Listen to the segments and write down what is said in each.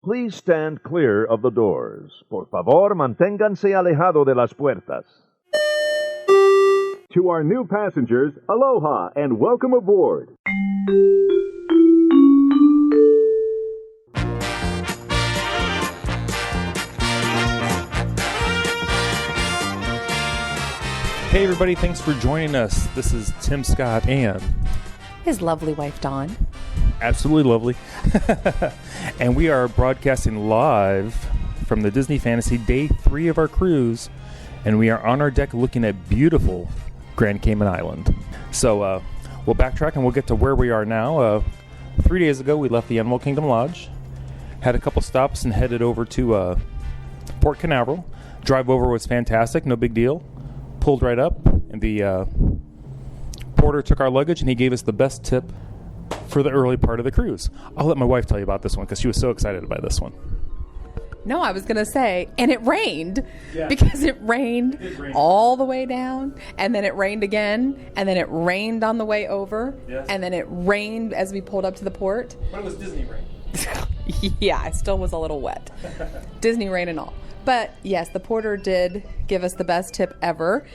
Please stand clear of the doors. Por favor, manténganse alejado de las puertas. To our new passengers, aloha and welcome aboard. Hey everybody, thanks for joining us. This is Tim Scott and his lovely wife, Dawn. Absolutely lovely. And we are broadcasting live from the Disney Fantasy Day 3 of our cruise. And we are on our deck looking at beautiful Grand Cayman Island. So we'll backtrack and we'll get to where we are now. 3 days ago, we left the Animal Kingdom Lodge, had a couple stops and headed over to Port Canaveral. Drive over was fantastic, no big deal. Pulled right up, and the porter took our luggage, and he gave us the best tip for the early part of the cruise. I'll let my wife tell you about this one because she was so excited about this one. No, I was going to say, and it rained, because it rained all the way down, and then it rained again, and then it rained on the way over, and then it rained as we pulled up to the port. But it was Disney rain. Yeah, I still was a little wet. Disney rain and all. But yes, the porter did give us the best tip ever.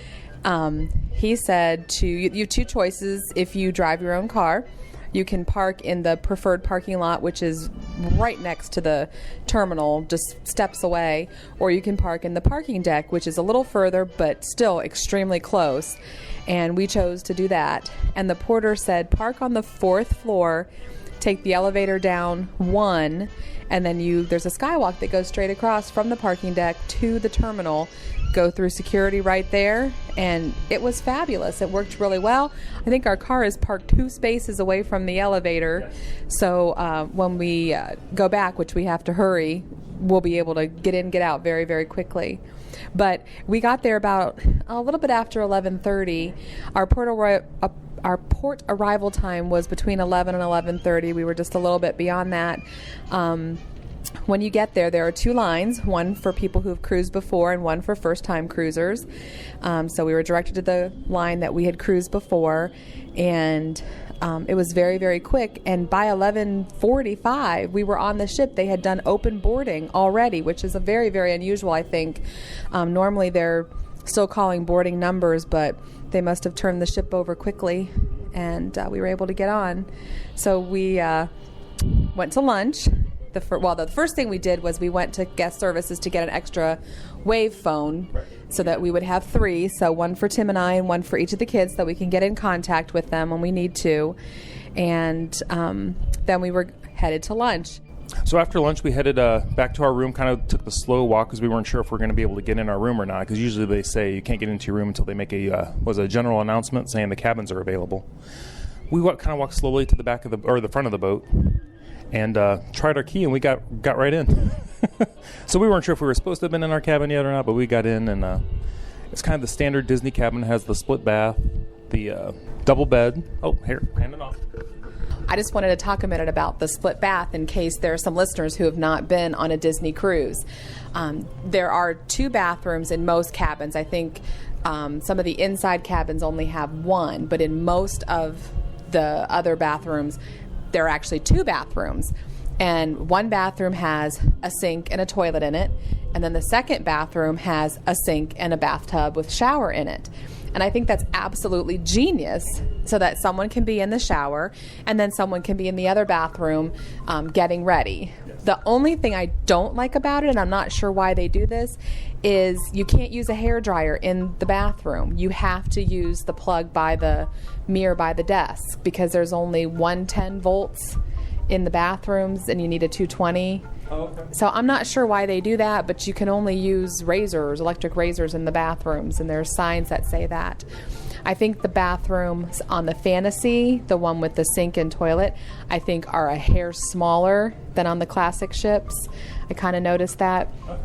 He said you have two choices if you drive your own car. You can park in the preferred parking lot, which is right next to the terminal, just steps away, or you can park in the parking deck, which is a little further, but still extremely close. And we chose to do that. And the porter said, park on the 4th floor, take the elevator down 1, and then there's a skywalk that goes straight across from the parking deck to the terminal. Go through security right there, and it was fabulous. It worked really well. I think our car is parked 2 spaces away from the elevator, so when we go back, which we have to hurry, we'll be able to get in, get out very, very quickly. But we got there about a little bit after 11:30. Our port arrival time was between 11 and 11:30. We were just a little bit beyond that. When you get there are 2 lines, one for people who have cruised before and one for first-time cruisers. So we were directed to the line that we had cruised before, and it was very, very quick. And by 11:45, we were on the ship. They had done open boarding already, which is a very, very unusual, I think. Normally they're still calling boarding numbers, but they must have turned the ship over quickly, and we were able to get on. So we went to lunch. The first thing we did was we went to guest services to get an extra wave phone, so that we would have 3, so one for Tim and I and one for each of the kids, so that we can get in contact with them when we need to. And then we were headed to lunch. So after lunch, we headed back to our room, kind of took the slow walk because we weren't sure if we were going to be able to get in our room or not, because usually they say you can't get into your room until they make a general announcement saying the cabins are available. We kind of walked slowly to the back of the front of the boat and tried our key, and we got right in. So we weren't sure if we were supposed to have been in our cabin yet or not, but we got in, and it's kind of the standard Disney cabin. It has the split bath, the double bed. Oh, here, hand it off. I just wanted to talk a minute about the split bath in case there are some listeners who have not been on a Disney cruise. There are 2 bathrooms in most cabins. I think some of the inside cabins only have 1, but in most of the other bathrooms, there are actually 2 bathrooms. And one bathroom has a sink and a toilet in it, and then the second bathroom has a sink and a bathtub with shower in it. And I think that's absolutely genius, so that someone can be in the shower and then someone can be in the other bathroom getting ready. The only thing I don't like about it, and I'm not sure why they do this, is you can't use a hairdryer in the bathroom. You have to use the plug by the mirror by the desk, because there's only 110 volts in the bathrooms and you need a 220. Oh, okay. So I'm not sure why they do that, but you can only use electric razors in the bathrooms, and there's signs that say that. I think the bathrooms on the Fantasy, the one with the sink and toilet, I think are a hair smaller than on the classic ships. I kind of noticed that. Okay.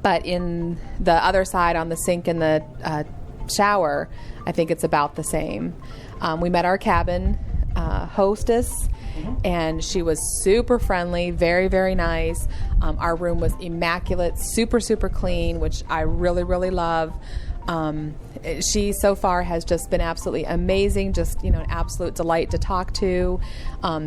But in the other side, on the sink and the shower, I think it's about the same. We met our cabin hostess, and she was super friendly, very, very nice. Our room was immaculate, super, super clean, which I really, really love. She so far has just been absolutely amazing, just, an absolute delight to talk to.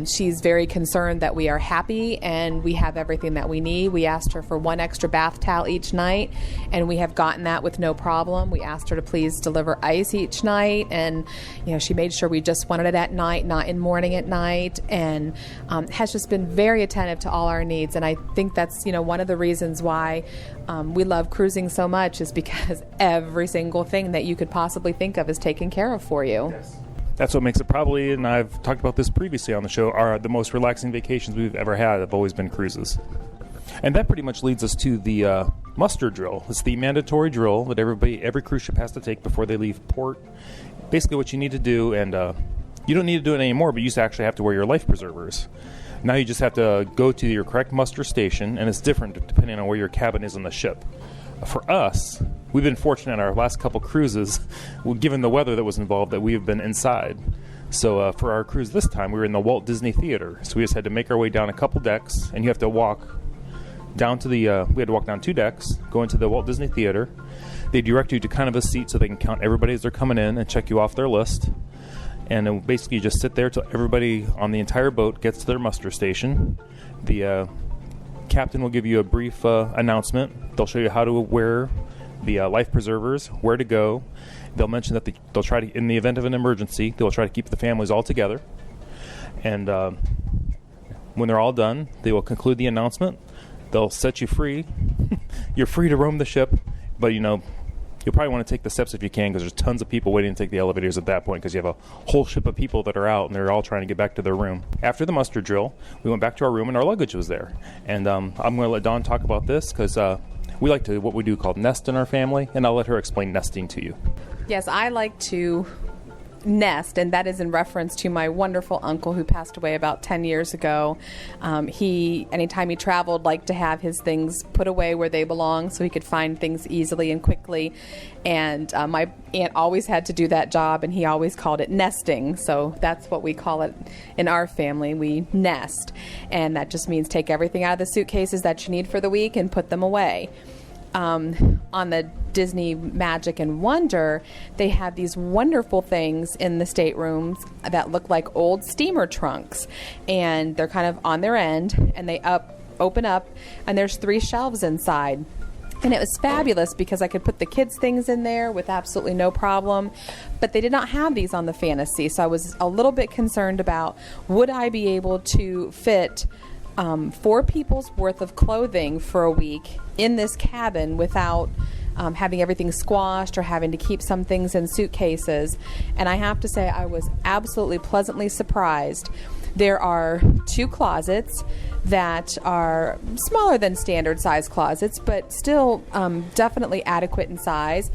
She's very concerned that we are happy and we have everything that we need. We asked her for one extra bath towel each night, and we have gotten that with no problem. We asked her to please deliver ice each night, and she made sure we just wanted it at night, not in morning at night, and has just been very attentive to all our needs. And I think that's one of the reasons why we love cruising so much, is because every single thing that you could possibly think of is taken care of for you. Yes. That's what makes it probably, and I've talked about this previously on the show, are the most relaxing vacations we've ever had have always been cruises. And that pretty much leads us to the muster drill. It's the mandatory drill that every cruise ship has to take before they leave port. Basically what you need to do, and you don't need to do it anymore, but you used to actually have to wear your life preservers. Now you just have to go to your correct muster station, and it's different depending on where your cabin is on the ship. For us, we've been fortunate in our last couple cruises, given the weather that was involved, that we have been inside. So for our cruise this time, we were in the Walt Disney Theater. So we just had to make our way down a couple decks, and you have to walk down to we had to walk down 2 decks, go into the Walt Disney Theater. They direct you to kind of a seat so they can count everybody as they're coming in and check you off their list. And then basically you just sit there till everybody on the entire boat gets to their muster station. The captain will give you a brief announcement. They'll show you how to wear the life preservers, where to go. They'll mention that they'll try to, in the event of an emergency, they'll try to keep the families all together. And when they're all done, they will conclude the announcement. They'll set you free. You're free to roam the ship, but you'll probably want to take the steps if you can, because there's tons of people waiting to take the elevators at that point, because you have a whole ship of people that are out and they're all trying to get back to their room. After the muster drill, we went back to our room and our luggage was there. And I'm going to let Dawn talk about this, because we like to what we do called nest in our family, and I'll let her explain nesting to you. Yes, I like to nest, and that is in reference to my wonderful uncle who passed away about 10 years ago. He, anytime he traveled, liked to have his things put away where they belong so he could find things easily and quickly. And my aunt always had to do that job, and he always called it nesting. So that's what we call it in our family. We nest. And that just means take everything out of the suitcases that you need for the week and put them away. On the Disney Magic and Wonder, they have these wonderful things in the staterooms that look like old steamer trunks, and they're kind of on their end, and they open up, and there's 3 shelves inside. And it was fabulous because I could put the kids' things in there with absolutely no problem. But they did not have these on the Fantasy, so I was a little bit concerned about, would I be able to fit 4 people's worth of clothing for a week in this cabin without having everything squashed or having to keep some things in suitcases. And I have to say, I was absolutely pleasantly surprised. There are 2 closets that are smaller than standard size closets, but still definitely adequate in size.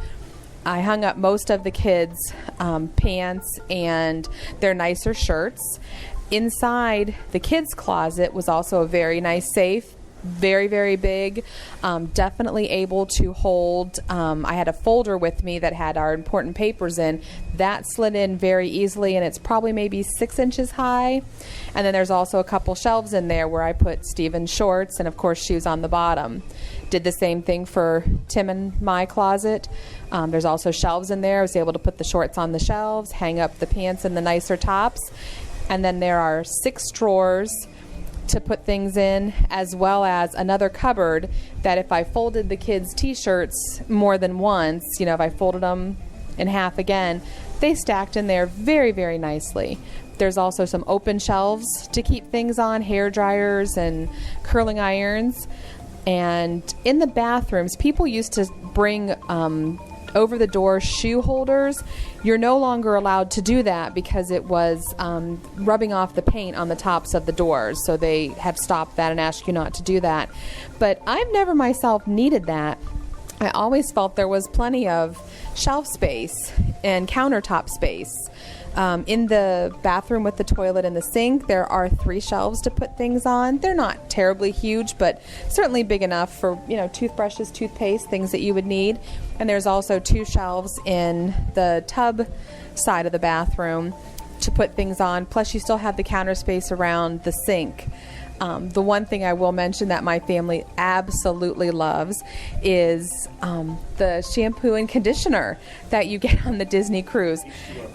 I hung up most of the kids' pants and their nicer shirts. Inside the kids' closet was also a very nice safe, very, very big, definitely able to hold. I had a folder with me that had our important papers in. That slid in very easily, and it's probably maybe 6 inches high. And then there's also a couple shelves in there where I put Steven's shorts and, of course, shoes on the bottom. Did the same thing for Tim and my closet. There's also shelves in there. I was able to put the shorts on the shelves, hang up the pants and the nicer tops. And then there are 6 drawers to put things in, as well as another cupboard that if I folded the kids' T-shirts more than once, if I folded them in half again, they stacked in there very, very nicely. There's also some open shelves to keep things on, hair dryers and curling irons. And in the bathrooms, people used to bring over-the-door shoe holders. You're no longer allowed to do that because it was rubbing off the paint on the tops of the doors. So they have stopped that and asked you not to do that. But I've never myself needed that. I always felt there was plenty of shelf space and countertop space. In the bathroom with the toilet and the sink, there are 3 shelves to put things on. They're not terribly huge, but certainly big enough for, toothbrushes, toothpaste, things that you would need. And there's also 2 shelves in the tub side of the bathroom to put things on. Plus, you still have the counter space around the sink. The one thing I will mention that my family absolutely loves is the shampoo and conditioner that you get on the Disney cruise.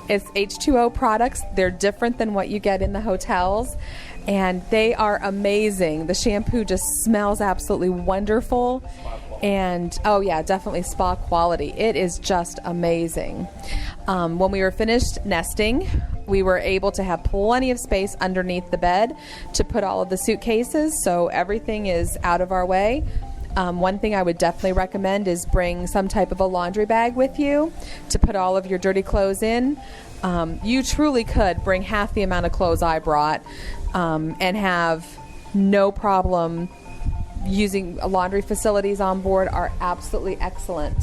It's H2O products. They're different than what you get in the hotels, and they are amazing. The shampoo just smells absolutely wonderful. And, oh yeah, definitely spa quality. It is just amazing. When we were finished nesting, we were able to have plenty of space underneath the bed to put all of the suitcases, so everything is out of our way. One thing I would definitely recommend is bring some type of a laundry bag with you to put all of your dirty clothes in. You truly could bring half the amount of clothes I brought and have no problem. Using laundry facilities on board are absolutely excellent.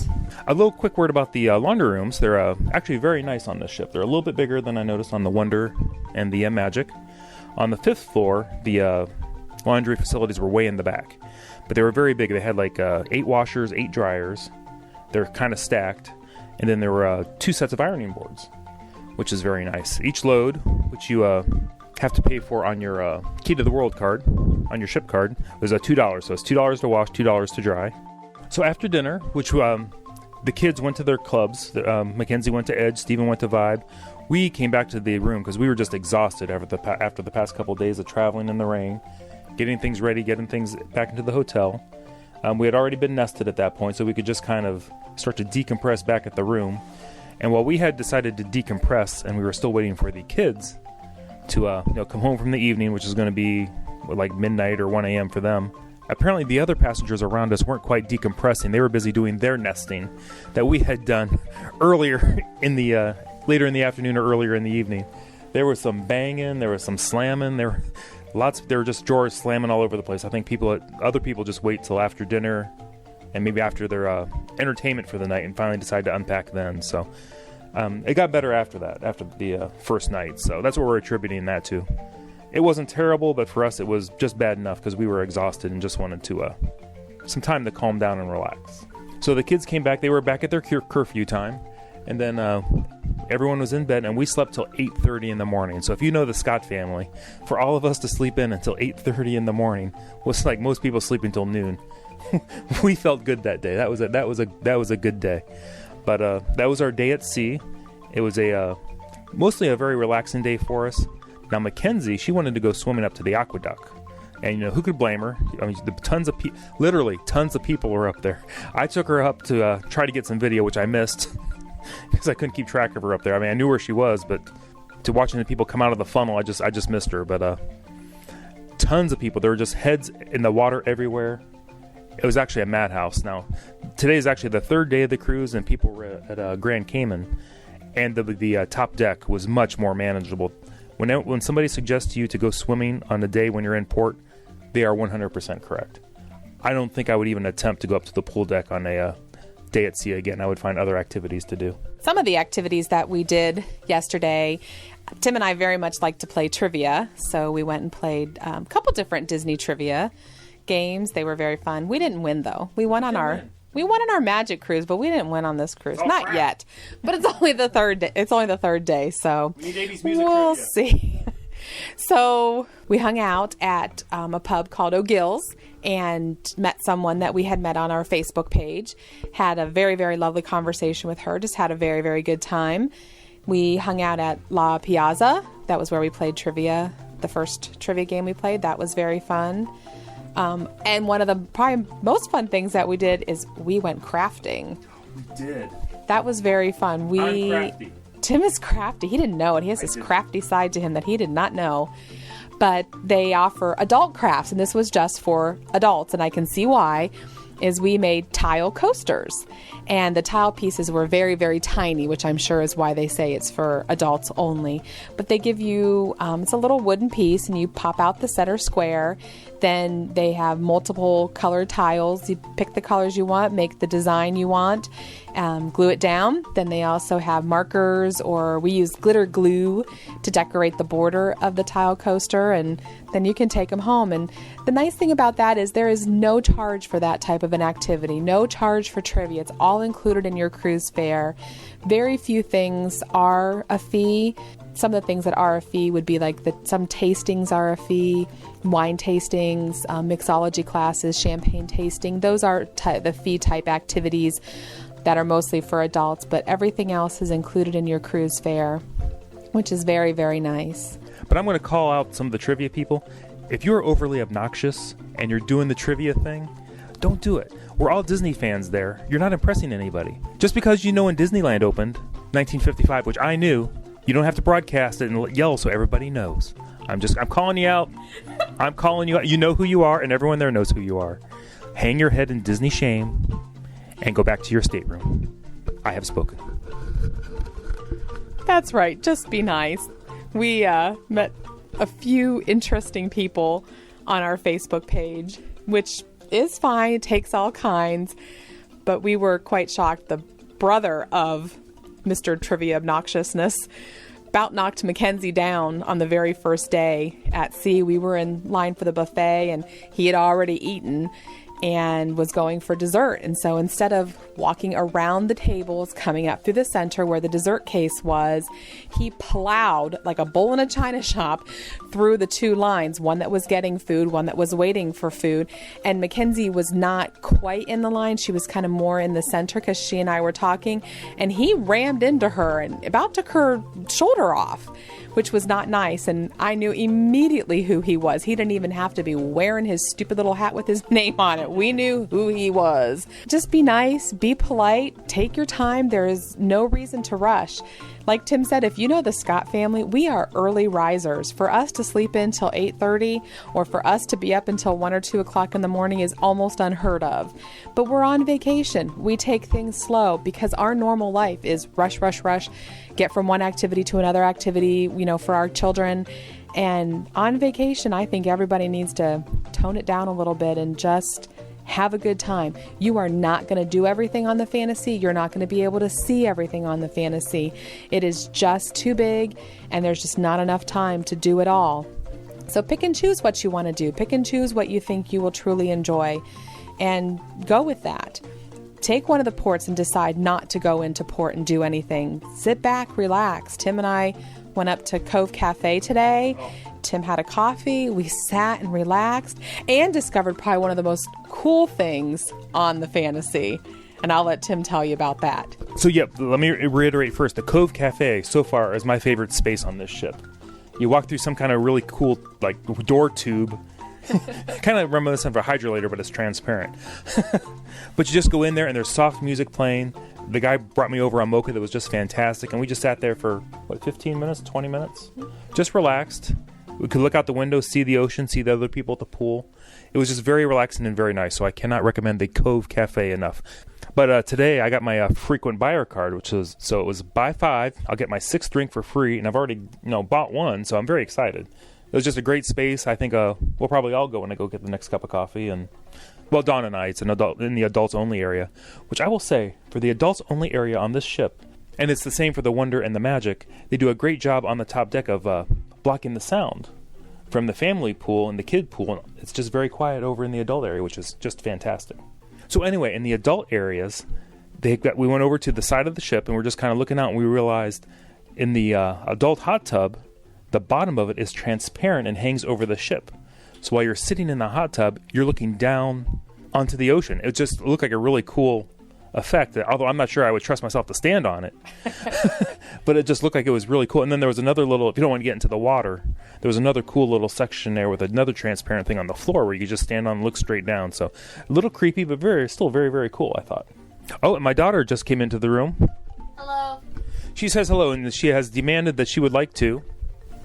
A little quick word about the laundry rooms. They're actually very nice on this ship. They're a little bit bigger than I noticed on the Wonder and the Magic. On the 5th floor, the laundry facilities were way in the back. But they were very big. They had like 8 washers, 8 dryers. They're kind of stacked. And then there were 2 sets of ironing boards, which is very nice. Each load, which you have to pay for on your Key to the World card, on your ship card, was $2. So it's $2 to wash, $2 to dry. So after dinner, which the kids went to their clubs, Mackenzie went to Edge, Stephen went to Vibe. We came back to the room because we were just exhausted after the past couple of days of traveling in the rain, getting things ready, getting things back into the hotel. We had already been nested at that point, so we could just kind of start to decompress back at the room. And while we had decided to decompress, and we were still waiting for the kids to come home from the evening, which is going to be like midnight or 1 a.m. for them. Apparently the other passengers around us weren't quite decompressing. They were busy doing their nesting that we had done earlier in the later in the afternoon or earlier in the evening. There was some banging, there was some slamming, there were just drawers slamming all over the place. I think other people just wait till after dinner and maybe after their entertainment for the night and finally decide to unpack then. So it got better after that, after the first night. So that's what we're attributing that to. It wasn't terrible, but for us it was just bad enough because we were exhausted and just wanted to some time to calm down and relax. So the kids came back. They were back at their curfew time, and then everyone was in bed, and we slept till 8:30 in the morning. So if you know the Scott family, for all of us to sleep in until 8:30 in the morning was like most people sleep until noon. We felt good that day. That was a good day. But that was our day at sea. It was mostly a very relaxing day for us. Now, Mackenzie, she wanted to go swimming up to the aqueduct. And, who could blame her? I mean, literally tons of people were up there. I took her up to try to get some video, which I missed because I couldn't keep track of her up there. I mean, I knew where she was, but to watching the people come out of the funnel, I just missed her. But tons of people. There were just heads in the water everywhere. It was actually a madhouse. Now, today is actually the 3rd day of the cruise, and people were at Grand Cayman, and the top deck was much more manageable. When somebody suggests to you to go swimming on a day when you're in port, they are 100% correct. I don't think I would even attempt to go up to the pool deck on a day at sea again. I would find other activities to do. Some of the activities that we did yesterday, Tim and I very much like to play trivia, so we went and played a couple different Disney trivia games. They were very fun. We didn't win, though. We won on our Magic cruise, but we didn't win on this cruise. Not yet. But it's only the 3rd day. It's only the 3rd day, so we'll see. So we hung out at a pub called O'Gill's and met someone that we had met on our Facebook page. Had a very, very lovely conversation with her. Just had a very, very good time. We hung out at La Piazza. That was where we played trivia. The first trivia game we played. That was very fun. And one of the probably most fun things that we did is we went crafting. We did. That was very fun. I'm crafty. Tim is crafty. He didn't know it. He has this crafty side to him that he did not know. But they offer adult crafts, and this was just for adults, and I can see why. Is we made tile coasters, and the tile pieces were very, very tiny, which I'm sure is why they say it's for adults only. But they give you, it's a little wooden piece, and you pop out the center square. Then they have multiple colored tiles. You pick the colors you want, make the design you want, glue it down. Then they also have markers, or we use glitter glue to decorate the border of the tile coaster, and then you can take them home. And the nice thing about that is there is no charge for that type of an activity, no charge for trivia. It's all included in your cruise fare. Very few things are a fee. Some of the things that are a fee would be like some tastings are a fee, wine tastings, mixology classes, champagne tasting. Those are the fee type activities that are mostly for adults, but everything else is included in your cruise fare, which is very, very nice. But I'm going to call out some of the trivia people. If you're overly obnoxious and you're doing the trivia thing, don't do it. We're all Disney fans there. You're not impressing anybody. Just because you know when Disneyland opened, 1955, which I knew, you don't have to broadcast it and yell so everybody knows. I'm calling you out. I'm calling you out. You know who you are, and everyone there knows who you are. Hang your head in Disney shame and go back to your stateroom. I have spoken. That's right. Just be nice. We met a few interesting people on our Facebook page, which is fine. It takes all kinds. But we were quite shocked. The brother of Mr. Trivia Obnoxiousness about knocked Mackenzie down on the very first day at sea. We were in line for the buffet, and he had already eaten and was going for dessert. And so instead of walking around the tables, coming up through the center where the dessert case was, he plowed like a bull in a china shop through the two lines, one that was getting food, one that was waiting for food. And Mackenzie was not quite in the line. She was kind of more in the center because she and I were talking, and he rammed into her and about took her shoulder off, which was not nice. And I knew immediately who he was. He didn't even have to be wearing his stupid little hat with his name on it. We knew who he was. Just be nice, be polite, take your time. There is no reason to rush. Like Tim said, if you know the Scott family, we are early risers. For us to sleep in till 8:30 or for us to be up until 1 or 2 o'clock in the morning is almost unheard of. But we're on vacation. We take things slow because our normal life is rush, rush, rush, get from one activity to another activity, for our children. And on vacation, I think everybody needs to tone it down a little bit and just have a good time. You are not going to do everything on the Fantasy. You're not going to be able to see everything on the Fantasy. It is just too big, and there's just not enough time to do it all. So pick and choose what you want to do. Pick and choose what you think you will truly enjoy, and go with that. Take one of the ports and decide not to go into port and do anything. Sit back, relax. Tim and I went up to Cove Cafe today. Tim had a coffee. We sat and relaxed and discovered probably one of the most cool things on the Fantasy. And I'll let Tim tell you about that. So, let me reiterate first. The Cove Cafe so far is my favorite space on this ship. You walk through some kind of really cool, door tube. Kind of reminiscent of a hydrolator, but it's transparent. But you just go in there, and there's soft music playing. The guy brought me over a mocha that was just fantastic, and we just sat there for, 15 minutes, 20 minutes? Just relaxed. We could look out the window, see the ocean, see the other people at the pool. It was just very relaxing and very nice, so I cannot recommend the Cove Cafe enough. But today I got my frequent buyer card, it was buy 5, I'll get my 6th drink for free, and I've already bought one, so I'm very excited. It was just a great space. I think we'll probably all go when I go get the next cup of coffee. And Dawn and I, it's in the adults only area, which I will say for the adults only area on this ship, and it's the same for the Wonder and the Magic. They do a great job on the top deck of blocking the sound from the family pool and the kid pool. It's just very quiet over in the adult area, which is just fantastic. So anyway, in the adult areas, we went over to the side of the ship and we're just kind of looking out, and we realized in the adult hot tub, the bottom of it is transparent and hangs over the ship. So while you're sitting in the hot tub, you're looking down onto the ocean. It just looked like a really cool effect, although I'm not sure I would trust myself to stand on it. But it just looked like it was really cool. And then there was another little, if you don't want to get into the water, there was another cool little section there with another transparent thing on the floor where you could just stand on and look straight down. So a little creepy, but still very, very cool, I thought. Oh, and my daughter just came into the room. Hello. She says hello, and she has demanded that she would like to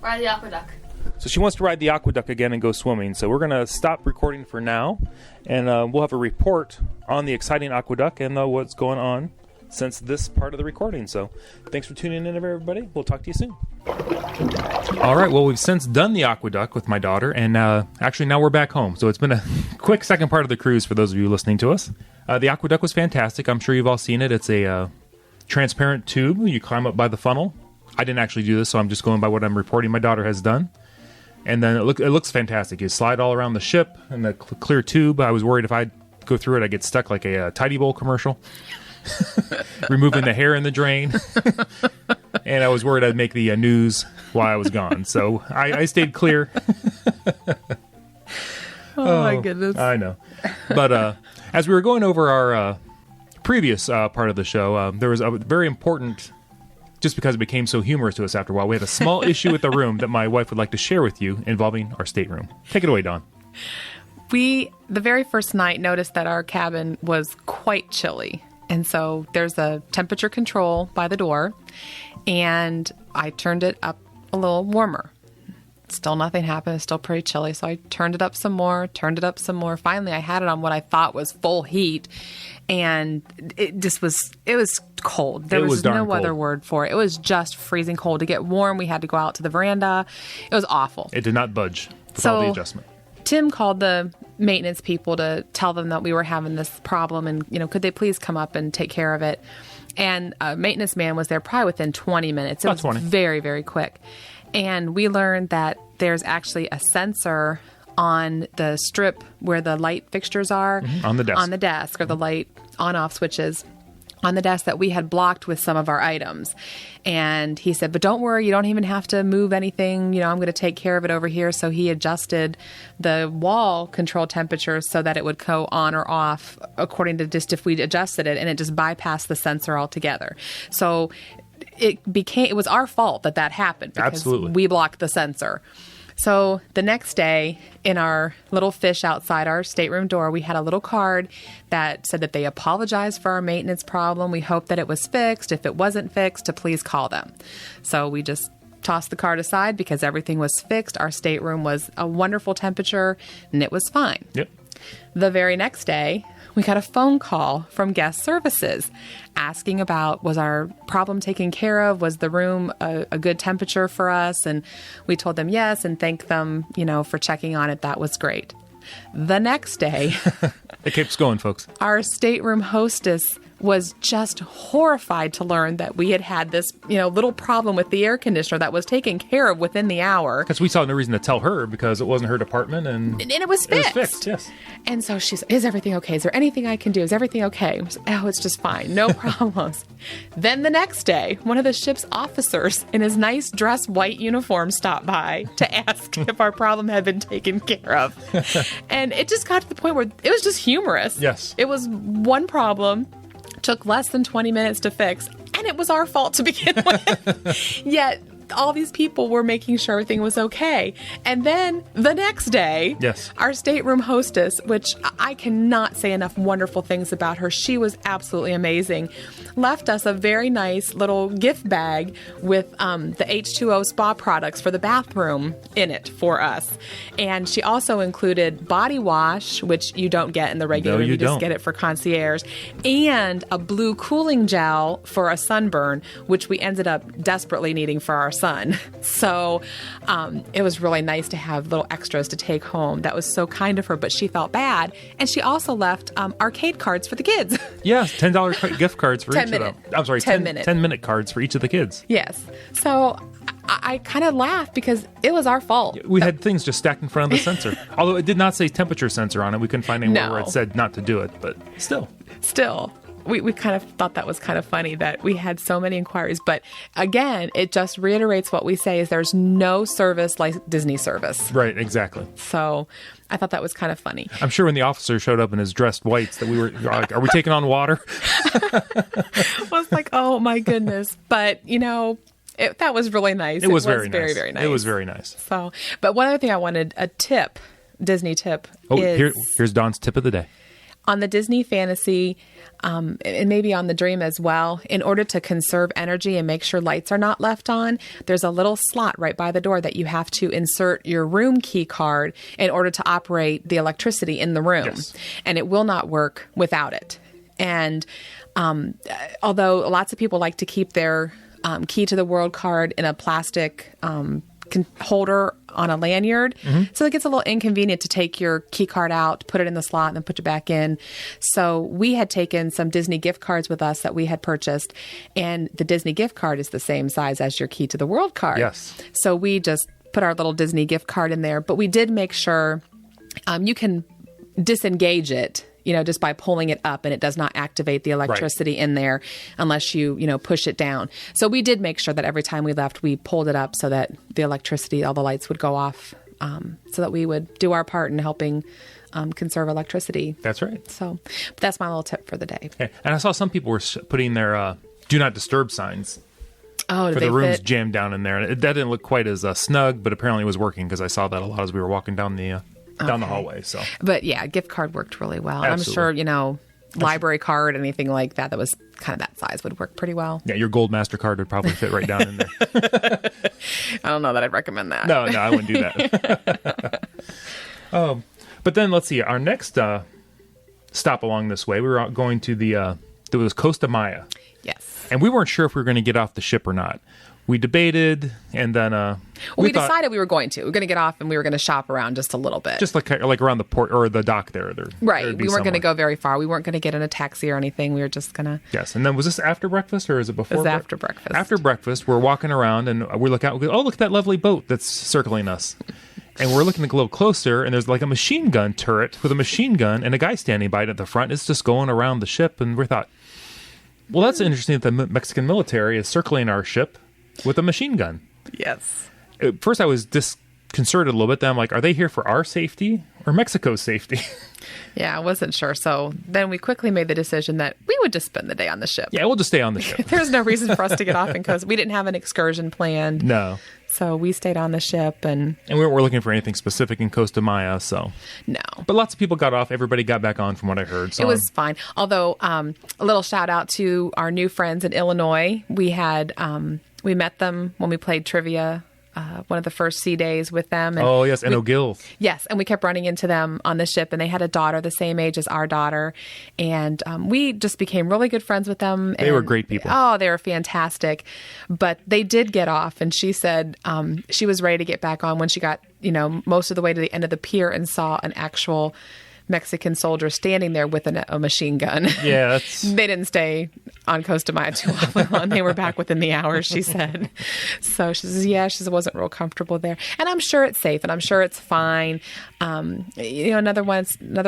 Ride the aqueduct. So she wants to ride the aqueduct again and go swimming. So we're going to stop recording for now, and we'll have a report on the exciting aqueduct and what's going on since this part of the recording. So thanks for tuning in, everybody. We'll talk to you soon. All right, well, we've since done the aqueduct with my daughter, and actually now we're back home. So it's been a quick second part of the cruise for those of you listening to us. The aqueduct was fantastic. I'm sure you've all seen it. It's a transparent tube. You climb up by the funnel. I didn't actually do this, so I'm just going by what I'm reporting my daughter has done. And then it looks fantastic. You slide all around the ship in the clear tube. I was worried if I go through it, I'd get stuck like a Tidy Bowl commercial, removing the hair in the drain. And I was worried I'd make the news while I was gone. So I stayed clear. Oh, my goodness. I know. But as we were going over our previous part of the show, there was a very important, just because it became so humorous to us after a while, we had a small issue with the room that my wife would like to share with you involving our stateroom. Take it away, Dawn. We, the very first night, noticed that our cabin was quite chilly. And so there's a temperature control by the door, and I turned it up a little warmer. Still nothing happened. It's still pretty chilly. So I turned it up some more. Finally, I had it on what I thought was full heat, and it was cold. There was no other word for it. It was just freezing cold. To get warm, we had to go out to the veranda. It was awful. It did not budge with all the adjustment. Tim called the maintenance people to tell them that we were having this problem, and could they please come up and take care of it. And a maintenance man was there probably within 20 minutes. It was 20. Very, very quick. And we learned that there's actually a sensor on the strip where the light fixtures are. On the desk. Or the light on-off switches on the desk that we had blocked with some of our items. And he said, but don't worry, you don't even have to move anything. I'm going to take care of it over here. So he adjusted the wall control temperature so that it would go on or off according to just if we adjusted it, and it just bypassed the sensor altogether. So it was our fault that happened because Absolutely. We blocked the sensor. So the next day, in our little fish outside our stateroom door, we had a little card that said that they apologized for our maintenance problem. We hope that it was fixed. If it wasn't fixed, to please call them. So we just tossed the card aside because everything was fixed. Our stateroom was a wonderful temperature, and it was fine. Yep. The very next day, we got a phone call from guest services asking about, was our problem taken care of? Was the room a good temperature for us? And we told them yes and thanked them, for checking on it. That was great. The next day, it keeps going, folks. Our stateroom hostess was just horrified to learn that we had this, little problem with the air conditioner that was taken care of within the hour. Because we saw no reason to tell her because it wasn't her department, and it was fixed. It was fixed, yes. And so she said, is everything okay? Is there anything I can do? Is everything okay? I said, oh, it's just fine. No problems. Then the next day, one of the ship's officers in his nice dress white uniform stopped by to ask if our problem had been taken care of. And it just got to the point where it was just humorous. Yes. It was one problem. Took less than 20 minutes to fix, and it was our fault to begin with. Yet all these people were making sure everything was okay. And then the next day, yes, our stateroom hostess, which I cannot say enough wonderful things about her, she was absolutely amazing, left us a very nice little gift bag with the H2O spa products for the bathroom in it for us. And she also included body wash, which you don't get in the regular, no, you just don't. Get it for concierge, and a blue cooling gel for a sunburn, which we ended up desperately needing for our son. So it was really nice to have little extras to take home. That was so kind of her, but she felt bad. And she also left arcade cards for the kids. Yeah, $10 gift cards for each of them. I'm sorry, 10-minute cards for each of the kids. Yes. So I kind of laughed because it was our fault. We had things just stacked in front of the sensor. Although it did not say temperature sensor on it. We couldn't find anywhere where it said not to do it, but still. We kind of thought that was kind of funny that we had so many inquiries. But again, it just reiterates what we say is there's no service like Disney service. Right, exactly. So I thought that was kind of funny. I'm sure when the officer showed up in his dressed whites that we were like, are we taking on water? I was like, oh my goodness. But, that was really nice. It was very nice. Very nice. It was very nice. So, but one other thing I wanted, a tip, Disney tip. Here's Dawn's tip of the day. On the Disney Fantasy, and maybe on the Dream as well, in order to conserve energy and make sure lights are not left on, there's a little slot right by the door that you have to insert your room key card in order to operate the electricity in the room. Yes. And it will not work without it. And although lots of people like to keep their key to the world card in a plastic holder on a lanyard. Mm-hmm. So it gets a little inconvenient to take your key card out, put it in the slot, and then put it back in. So we had taken some Disney gift cards with us that we had purchased, and the Disney gift card is the same size as your key to the world card. Yes. So we just put our little Disney gift card in there. But we did make sure you can disengage it, just by pulling it up, and it does not activate the electricity in there unless you push it down. So we did make sure that every time we left, we pulled it up so that the electricity, all the lights would go off, so that we would do our part in helping conserve electricity. That's right. So that's my little tip for the day. Okay. And I saw some people were putting their do not disturb signs Oh, for the rooms jammed down in there. That didn't look quite as snug, but apparently it was working because I saw that a lot as we were walking down the hallway. So, but yeah, gift card worked really well. Absolutely. I'm sure, library card, anything like that was kind of that size would work pretty well. Yeah, your gold MasterCard would probably fit right down in there. I don't know that I'd recommend that. No, I wouldn't do that. But then let's see. Our next stop along this way, we were going to there was Costa Maya. Yes. And we weren't sure if we were going to get off the ship or not. We debated, and then we decided we were going to. We were going to get off, and we were going to shop around just a little bit, just like around the port or the dock there. Right. We weren't going to go very far. We weren't going to get in a taxi or anything. We were just going to. Yes. And then was this after breakfast or is it before? It was after breakfast. After breakfast, we're walking around and we look out. We go, oh, look at that lovely boat that's circling us. And we're looking a little closer, and there's like a machine gun turret with a machine gun, and a guy standing by it at the front. It's just going around the ship, and we thought, well, that's interesting that the Mexican military is circling our ship with a machine gun. Yes. At first, I was disconcerted a little bit. Then I'm like, are they here for our safety or Mexico's safety? Yeah, I wasn't sure. So then we quickly made the decision that we would just spend the day on the ship. Yeah, we'll just stay on the ship. There's no reason for us to get off in Costa. We didn't have an excursion planned. No. So we stayed on the ship. And we weren't looking for anything specific in Costa Maya, so. No. But lots of people got off. Everybody got back on from what I heard. So it was fine. Although, a little shout out to our new friends in Illinois. We had, we met them when we played trivia, one of the first sea days with them. And oh, yes, and O'Gill. Yes, and we kept running into them on the ship, and they had a daughter the same age as our daughter. And we just became really good friends with them. They were great people. Oh, they were fantastic. But they did get off, and she said she was ready to get back on when she got, most of the way to the end of the pier and saw an actual Mexican soldier standing there with a machine gun. Yeah, they didn't stay on Costa Maya too long. They were back within the hour, she said. So she says, she wasn't real comfortable there. And I'm sure it's safe, and I'm sure it's fine. Another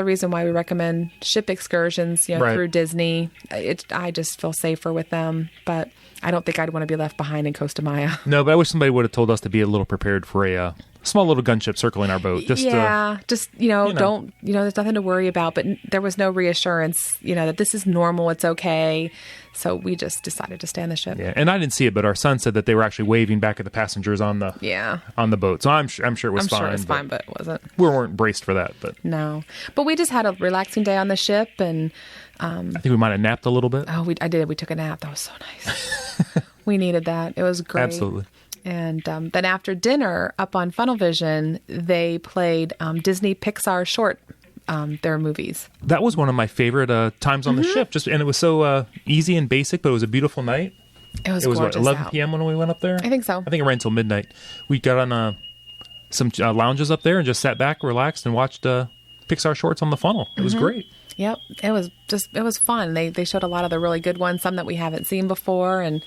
reason why we recommend ship excursions, right, through Disney. I just feel safer with them, but I don't think I'd want to be left behind in Costa Maya. No, but I wish somebody would have told us to be a little prepared for a small little gunship circling our boat. Don't, there's nothing to worry about, but there was no reassurance, that this is normal, it's okay. So we just decided to stay on the ship. Yeah, and I didn't see it, but our son said that they were actually waving back at the passengers on the boat. So I'm sure it was fine. Sure it was fine, but it wasn't. We weren't braced for that, but no. But we just had a relaxing day on the ship, and I think we might have napped a little bit. Oh, I did. We took a nap. That was so nice. We needed that. It was great. Absolutely. And then after dinner, up on Funnel Vision, they played Disney Pixar short, their movies. That was one of my favorite times on the ship. And it was so easy and basic, but it was a beautiful night. It was what, 11 p.m. when we went up there? I think so. I think it ran until midnight. We got on some lounges up there and just sat back, relaxed, and watched Pixar shorts on the funnel. It was great. Yep. It was fun. They showed a lot of the really good ones, some that we haven't seen before, and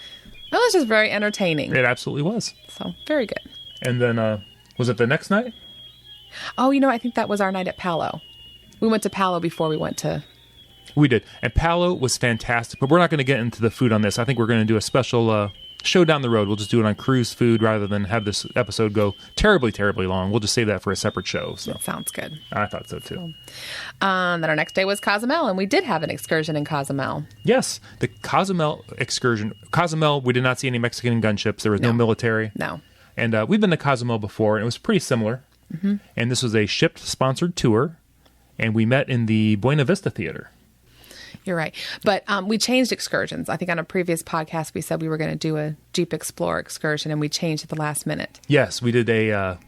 it was just very entertaining. It absolutely was. So, very good. And then, was it the next night? Oh, I think that was our night at Palo. We went to Palo before we went to... We did. And Palo was fantastic, but we're not going to get into the food on this. I think we're going to do a special show down the road. We'll just do it on cruise food rather than have this episode go terribly, terribly long. We'll just save that for a separate show. So. That sounds good. I thought so, too. Then our next day was Cozumel, and we did have an excursion in Cozumel. Yes, the Cozumel excursion. Cozumel, we did not see any Mexican gunships. There was no military. No. And we've been to Cozumel before, and it was pretty similar. Mm-hmm. And this was a ship-sponsored tour, and we met in the Buena Vista Theater. You're right. But we changed excursions. I think on a previous podcast, we said we were going to do a Jeep Explorer excursion, and we changed at the last minute. Yes, we did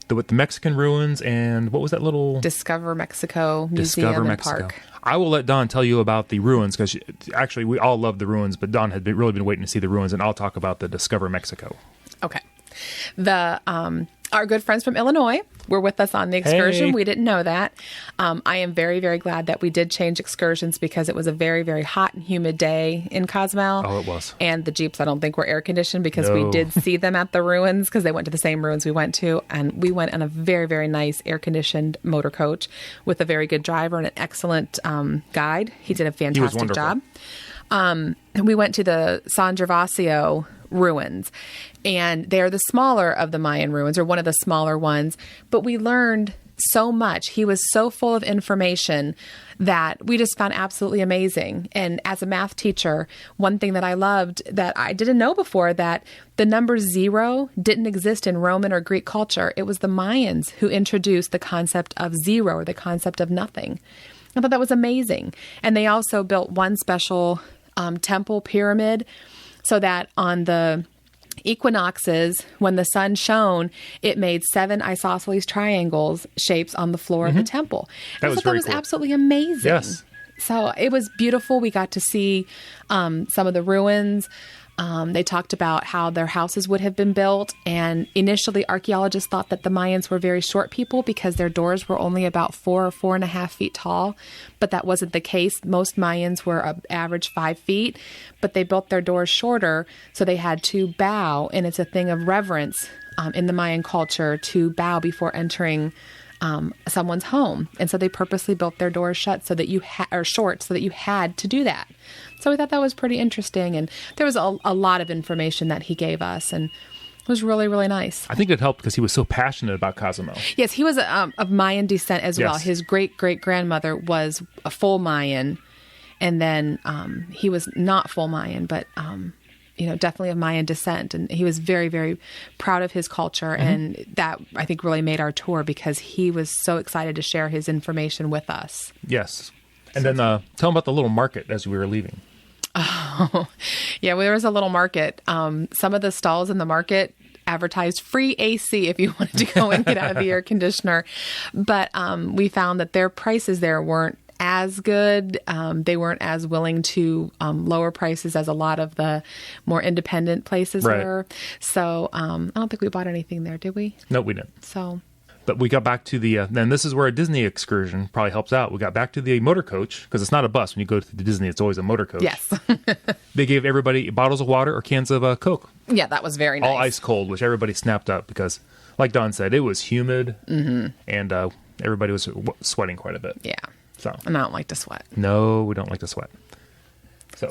with the Mexican ruins, and what was that little... Discover Mexico Museum and Park. I will let Dawn tell you about the ruins, because actually we all love the ruins, but Dawn had really been waiting to see the ruins, and I'll talk about the Discover Mexico. Okay. The Our good friends from Illinois were with us on the excursion. Hey. We didn't know that. I am very, very glad that we did change excursions because it was a very, very hot and humid day in Cozumel. Oh, it was. And the Jeeps, I don't think, were air conditioned because No. we did see them at the ruins because they went to the same ruins we went to. And we went on a very, very nice air conditioned motor coach with a very good driver and an excellent guide. He did a fantastic wonderful. job. We went to the San Gervasio ruins, and they're the smaller of the Mayan ruins, or one of the smaller ones. But we learned so much. He was so full of information that we just found absolutely amazing. And as a math teacher, one thing that I loved that I didn't know before, that the number 0 didn't exist in Roman or Greek culture. It was the Mayans who introduced the concept of 0, or the concept of nothing. I thought that was amazing. And they also built one special temple pyramid so that on the equinoxes, when the sun shone, it made 7 isosceles triangles shapes on the floor of the temple. That I was thought very that was cool. absolutely amazing. Yes. So it was beautiful. We got to see some of the ruins. They talked about how their houses would have been built. And initially, archaeologists thought that the Mayans were very short people because their doors were only about 4 or 4.5 feet tall. But that wasn't the case. Most Mayans were average 5 feet, but they built their doors shorter. So they had to bow. And it's a thing of reverence in the Mayan culture to bow before entering someone's home. And so they purposely built their doors shut so that short so that you had to do that. So we thought that was pretty interesting. And there was a lot of information that he gave us, and it was really, really nice. I think it helped because he was so passionate about Cozumel. Yes, he was of Mayan descent as well. Yes. His great-great-grandmother was a full Mayan, and then he was not full Mayan, but definitely of Mayan descent. And he was very, very proud of his culture. And that, I think, really made our tour because he was so excited to share his information with us. Yes. And then tell him about the little market as we were leaving. Oh, yeah, well, there was a little market. Some of the stalls in the market advertised free AC if you wanted to go and get out of the air conditioner. But we found that their prices there weren't as good. They weren't as willing to lower prices as a lot of the more independent places Right. were. So I don't think we bought anything there, did we? No, we didn't. So But we got back to the, then this is where a Disney excursion probably helps out. We got back to the motor coach, because it's not a bus. When you go to the Disney, it's always a motor coach. yes. They gave everybody bottles of water or cans of Coke, Yeah, that was very nice. all ice cold, which everybody snapped up because, like Don said, it was humid and everybody was sweating quite a bit. Yeah. So, And I don't like to sweat. no, we don't like to sweat.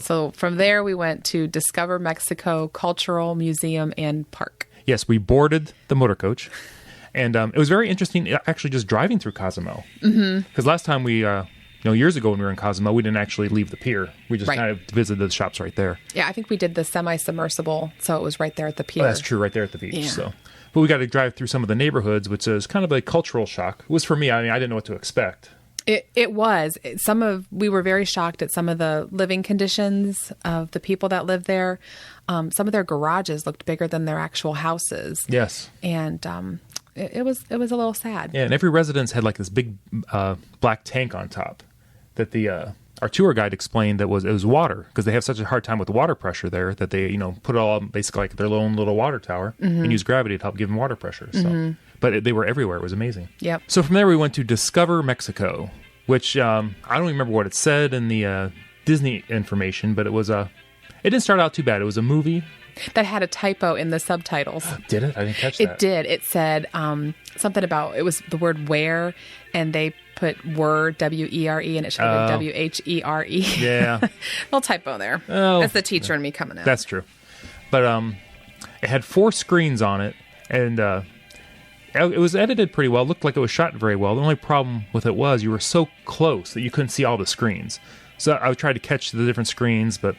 So from there, we went to Discover Mexico Cultural Museum and Park. Yes, we boarded the motor coach. And it was very interesting, actually, just driving through Cozumel. Because last time we, years ago when we were in Cozumel, we didn't actually leave the pier. We just Right. kind of visited the shops right there. Yeah, I think we did the semi-submersible, so it was right there at the pier. Oh, that's true, right there at the beach. Yeah. So, but we got to drive through some of the neighborhoods, which is kind of a cultural shock. It was for me. I mean, I didn't know what to expect. It was. We were very shocked at some of the living conditions of the people that lived there. Some of their garages looked bigger than their actual houses. Yes. And it was a little sad. Yeah, and every residence had like this big black tank on top that our tour guide explained that it was water, because they have such a hard time with water pressure there that they put it all basically like their own little water tower and use gravity to help give them water pressure. So, but they were everywhere. It was amazing. Yep. So from there we went to Discover Mexico, which I don't remember what it said in the Disney information, but it didn't start out too bad. It was a movie. That had a typo in the subtitles. Did it? I didn't catch It that. did. It said something about, it was the word where, and they put were, W-E-R-E, and it should have been W-H-E-R-E. Yeah. Little typo there. Oh, That's the teacher and me coming out. That's true. But it had 4 screens on it, and it was edited pretty well. It looked like it was shot very well. The only problem with it was you were so close that you couldn't see all the screens. So I tried to catch the different screens, but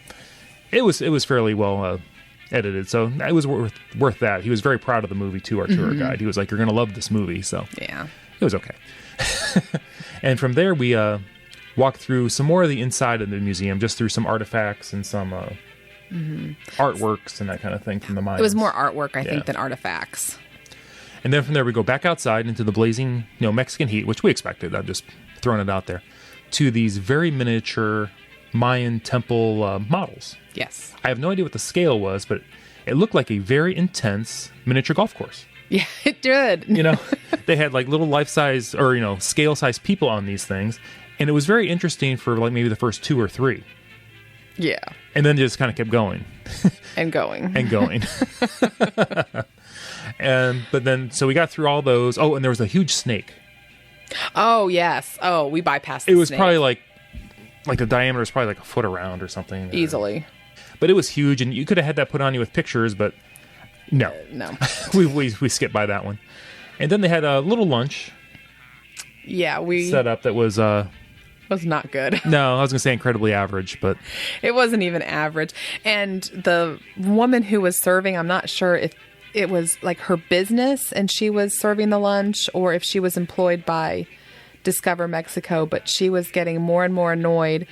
it was fairly well edited. So it was worth that. He was very proud of the movie too, our tour guide. He was like, "You're going to love this movie." So Yeah. it was okay. And from there, we walked through some more of the inside of the museum, just through some artifacts and some artworks and that kind of thing from the Mayans. It was more artwork, I Yeah. think, than artifacts. And then from there, we go back outside into the blazing, Mexican heat, which we expected. I'm just throwing it out there, to these very miniature Mayan temple models. Yes. I have no idea what the scale was, but it looked like a very intense miniature golf course. Yeah, it did. They had like little life-size or, scale-size people on these things. And it was very interesting for like maybe the first 2 or 3. Yeah. And then just kind of kept going. And going. And going. But then, so we got through all those. Oh, and there was a huge snake. Oh, yes. Oh, we bypassed the It was snake. probably like the diameter was probably like a foot around or something. Easily. But it was huge, and you could have had that put on you with pictures, but no. No. we skipped by that one. And then they had a little lunch Yeah, we set up that was... was not good. No, I was going to say incredibly average, but... It wasn't even average. And the woman who was serving, I'm not sure if it was like her business and she was serving the lunch or if she was employed by Discover Mexico, but she was getting more and more annoyed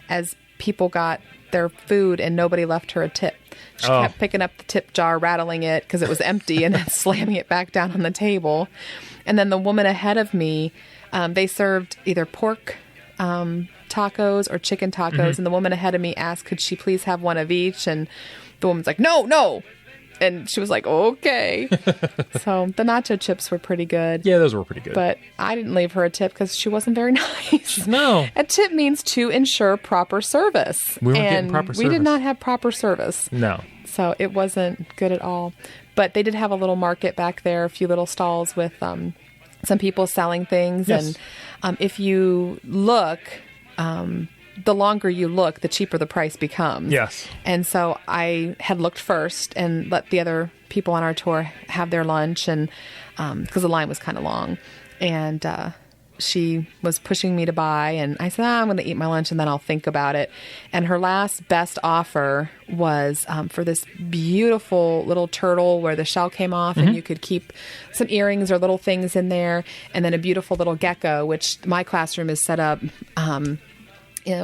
as people got their food and nobody left her a tip. She kept picking up the tip jar, rattling it because it was empty and then slamming it back down on the table. And then the woman ahead of me, they served either pork tacos or chicken tacos. And the woman ahead of me asked, could she please have one of each? And the woman's like, no. And she was like, okay. So the nacho chips were pretty good. Yeah, those were pretty good. But I didn't leave her a tip because she wasn't very nice. No. A tip means to ensure proper service. We weren't getting proper We service. did not have proper service. No. So it wasn't good at all. But they did have a little market back there, a few little stalls with some people selling things. Yes. And if you look, the longer you look, the cheaper the price becomes. Yes. And so I had looked first and let the other people on our tour have their lunch, and because the line was kind of long. And she was pushing me to buy, and I said, I'm going to eat my lunch and then I'll think about it. And her last best offer was for this beautiful little turtle where the shell came off and you could keep some earrings or little things in there, and then a beautiful little gecko, which my classroom is set up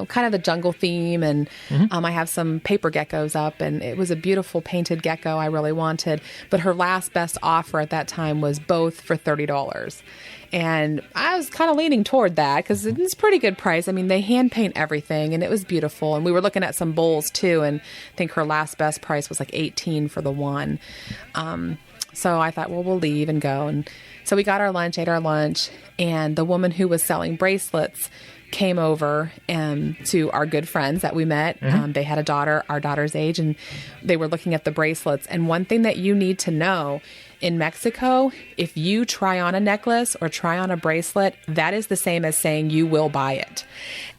kind of the jungle theme, and I have some paper geckos up, and it was a beautiful painted gecko I really wanted. But her last best offer at that time was both for $30. And I was kind of leaning toward that because it's a pretty good price. I mean, they hand paint everything, and it was beautiful. And we were looking at some bowls too, and I think her last best price was like $18 for the one. So I thought, well, we'll leave and go. And so we got our lunch, ate our lunch, and the woman who was selling bracelets came over to our good friends that we met. They had a daughter, our daughter's age, and they were looking at the bracelets. And one thing that you need to know in Mexico, if you try on a necklace or try on a bracelet, that is the same as saying you will buy it.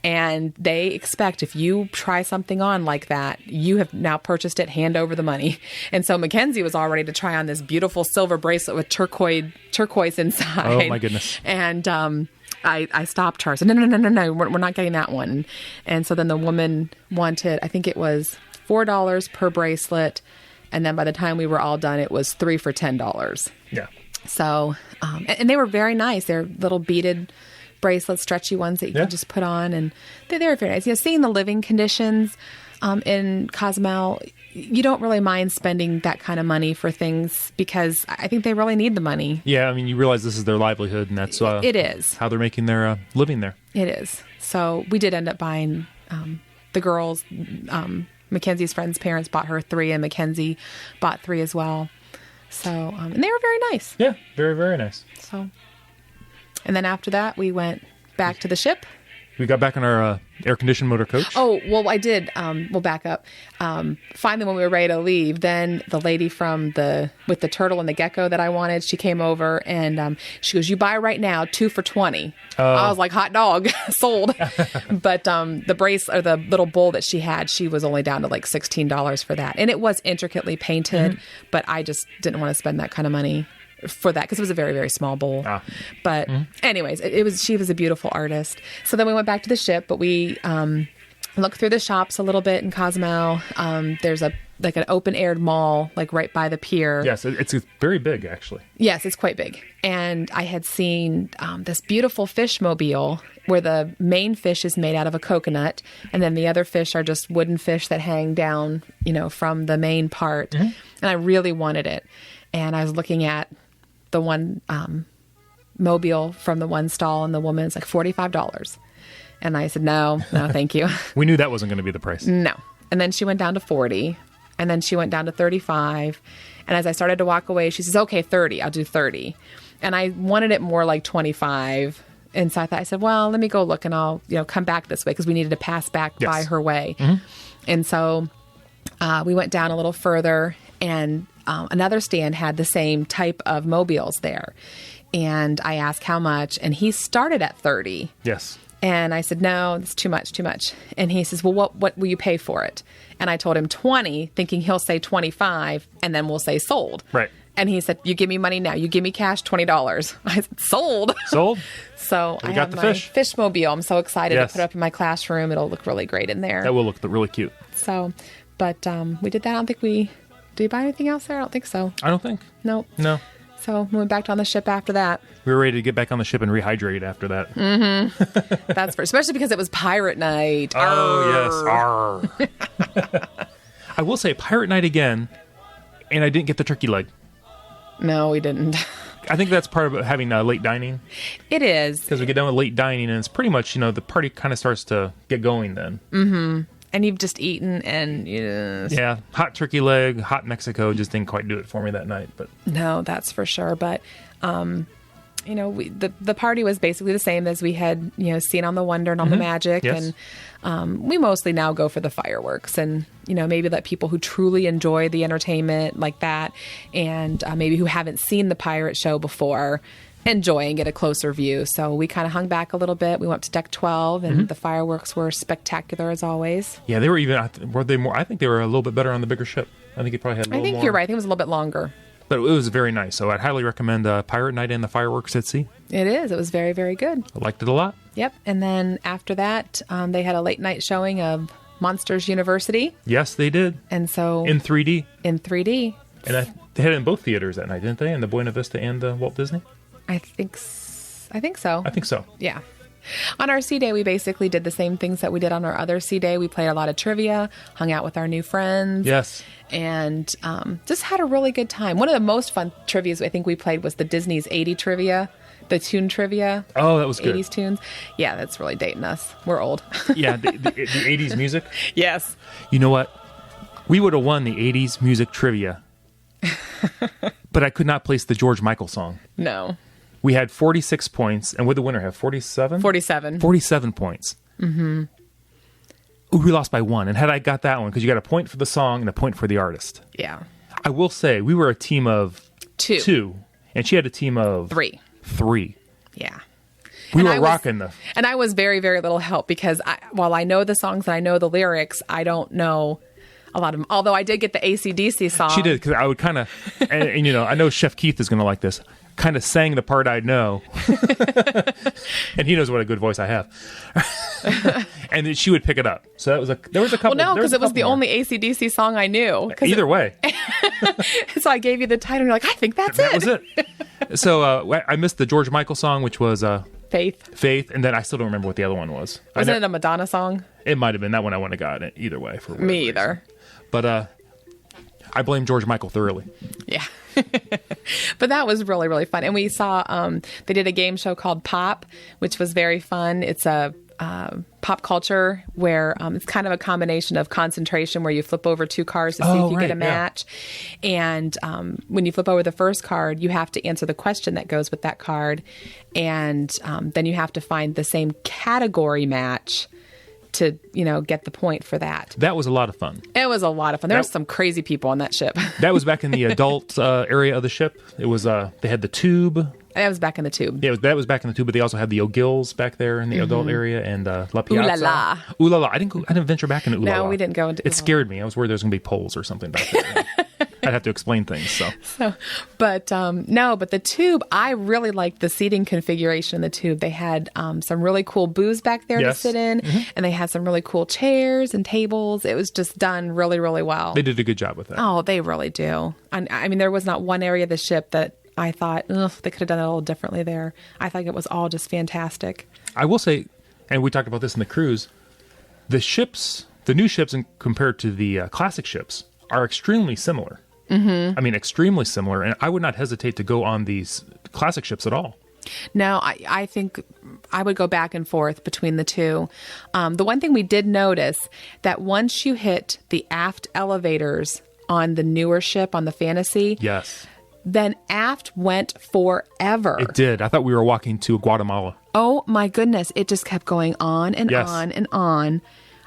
And they expect if you try something on like that, you have now purchased it, hand over the money. And so Mackenzie was all ready to try on this beautiful silver bracelet with turquoise inside. Oh, my goodness. And I stopped her. I said, no, we're not getting that one. And so then the woman wanted, I think it was $4 per bracelet. And then by the time we were all done, it was 3 for $10. Yeah. So, and they were very nice. They're little beaded bracelets, stretchy ones that you can just put on. And they were very nice. Seeing the living conditions in Cozumel, you don't really mind spending that kind of money for things because I think they really need the money. Yeah, I mean, you realize this is their livelihood, and that's it is how they're making their living there. It is. So we did end up buying the girls. Mackenzie's friend's parents bought her 3, and Mackenzie bought 3 as well. So, and they were very nice. Yeah, very, very nice. So, and then after that, we went back to the ship. We got back on our air-conditioned motor coach. Oh, well, I did. We'll back up. Finally, when we were ready to leave, then the lady with the turtle and the gecko that I wanted, she came over and she goes, "You buy right now, 2 for $20." I was like, hot dog, sold. But the brace or the little bowl that she had, she was only down to like $16 for that, and it was intricately painted. But I just didn't want to spend that kind of money for that because it was a very, very small bowl. But anyways, she was a beautiful artist. So then we went back to the ship, but we looked through the shops a little bit in Cozumel. There's an open aired mall like right by the pier. Yes, it's very big actually. Yes, it's quite big. And I had seen this beautiful fish mobile where the main fish is made out of a coconut, and then the other fish are just wooden fish that hang down, from the main part. And I really wanted it. And I was looking at the one mobile from the one stall, and the woman's like $45. And I said, no, thank you. We knew that wasn't going to be the price. No. And then she went down to $40. And then she went down to 35. And as I started to walk away, she says, okay, 30, I'll do 30. And I wanted it more like 25. And so I said, well, let me go look and I'll, come back this way because we needed to pass back by her way. And so we went down a little further and another stand had the same type of mobiles there. And I asked how much, and he started at 30. Yes. And I said, no, it's too much. And he says, well, what will you pay for it? And I told him 20, thinking he'll say 25, and then we'll say sold. Right. And he said, you give me money now. You give me cash, $20. I said, sold. Sold? So I got have the my fish mobile. I'm so excited Yes. to put it up in my classroom. It'll look really great in there. That will look really cute. So, but we did that. I don't think did we buy anything else there? I don't think so. I don't think. Nope. No. So we went back on the ship after that. We were ready to get back on the ship and rehydrate after that. That's especially because it was pirate night. Oh, yes. Arr. I will say pirate night again, and I didn't get the turkey leg. No, we didn't. I think that's part of having late dining. It is. Because we get done with late dining, and it's pretty much, the party kind of starts to get going then. Mm-hmm. And you've just eaten, and yeah, hot turkey leg, hot Mexico just didn't quite do it for me that night. But no, that's for sure. But the party was basically the same as we had seen on the Wonder and on the Magic, Yes. and we mostly now go for the fireworks, and maybe let people who truly enjoy the entertainment like that, and maybe who haven't seen the pirate show before, enjoy and get a closer view. So we kind of hung back a little bit. We went up to deck 12, and the fireworks were spectacular as always. yeah, they were even. Were they more? I think they were a little bit better on the bigger ship. I think it probably had a little more. I think you're right. I think it was a little bit longer. But it was very nice. So I'd highly recommend Pirate Night and the fireworks at sea. It is. It was very, very good. I liked it a lot. Yep. And then after that, they had a late night showing of Monsters University. Yes, they did. And so In 3D. In 3D. And they had it in both theaters that night, didn't they? In the Buena Vista and the Walt Disney? I think so. I think so. Yeah. On our sea day, we basically did the same things that we did on our other sea day. We played a lot of trivia, hung out with our new friends. Yes. And just had a really good time. One of the most fun trivias I think we played was the Disney's 80 trivia, the tune trivia. Oh, that was good. 80s tunes. Yeah, that's really dating us. We're old. Yeah, the 80s music. Yes. You know what? We would have won the 80s music trivia. But I could not place the George Michael song. No. We had 46 points, and would the winner have 47? 47. 47 points. Mm-hmm. Ooh, we lost by 1. And had I got that one, because you got a point for the song and a point for the artist. Yeah. I will say, we were a team of 2, and she had a team of 3. Yeah. We And were I was- rocking the... And I was very, very little help because while I know the songs and I know the lyrics, I don't know a lot of them. Although I did get the AC/DC song. She did, because I would kind of... and, I know Chef Keith is going to like this. Kind of sang the part I know. And he knows what a good voice I have. And then she would pick it up. So there was a couple... Well, no, because it was the more. only AC/DC song I knew. Either way. So I gave you the title and you're like, I think that's That it. was it. So I missed the George Michael song, which was Faith. and then I still don't remember what the other one was. Wasn't it a Madonna song? It might have been that one. I wouldn't have gotten it either way. For whatever Me either. reason. But I blame George Michael thoroughly. Yeah. But that was really, really fun. And we saw, they did a game show called Pop, which was very fun. It's a pop culture where it's kind of a combination of concentration where you flip over 2 cards to see if you get a match. Yeah. And when you flip over the first card, you have to answer the question that goes with that card. And then you have to find the same category match to, get the point for that. That was a lot of fun. It was a lot of fun. There were some crazy people on that ship. That was back in the adult area of the ship. It was they had the tube. That was back in the tube. Yeah, that was back in the tube, but they also had the O'Gills back there in the adult area and La Piazza. Ooh La La. Ooh La La. I didn't venture back into Ooh La La. No, we didn't go into. It scared me. I was worried there was going to be poles or something back there. I'd have to explain things. But the tube, I really liked the seating configuration in the tube. They had some really cool booths back there to sit in, and they had some really cool chairs and tables. It was just done really, really well. They did a good job with that. Oh, they really do. I mean, there was not one area of the ship that I thought, they could have done it a little differently there. I think it was all just fantastic. I will say, and we talked about this in the cruise, the new ships compared to the classic ships are extremely similar. Mm-hmm. I mean, extremely similar. And I would not hesitate to go on these classic ships at all. No, I think I would go back and forth between the two. The one thing we did notice that once you hit the aft elevators on the newer ship, on the Fantasy. Yes. Then aft went forever. It did. I thought we were walking to Guatemala. Oh my goodness. It just kept going on and Yes. on and on.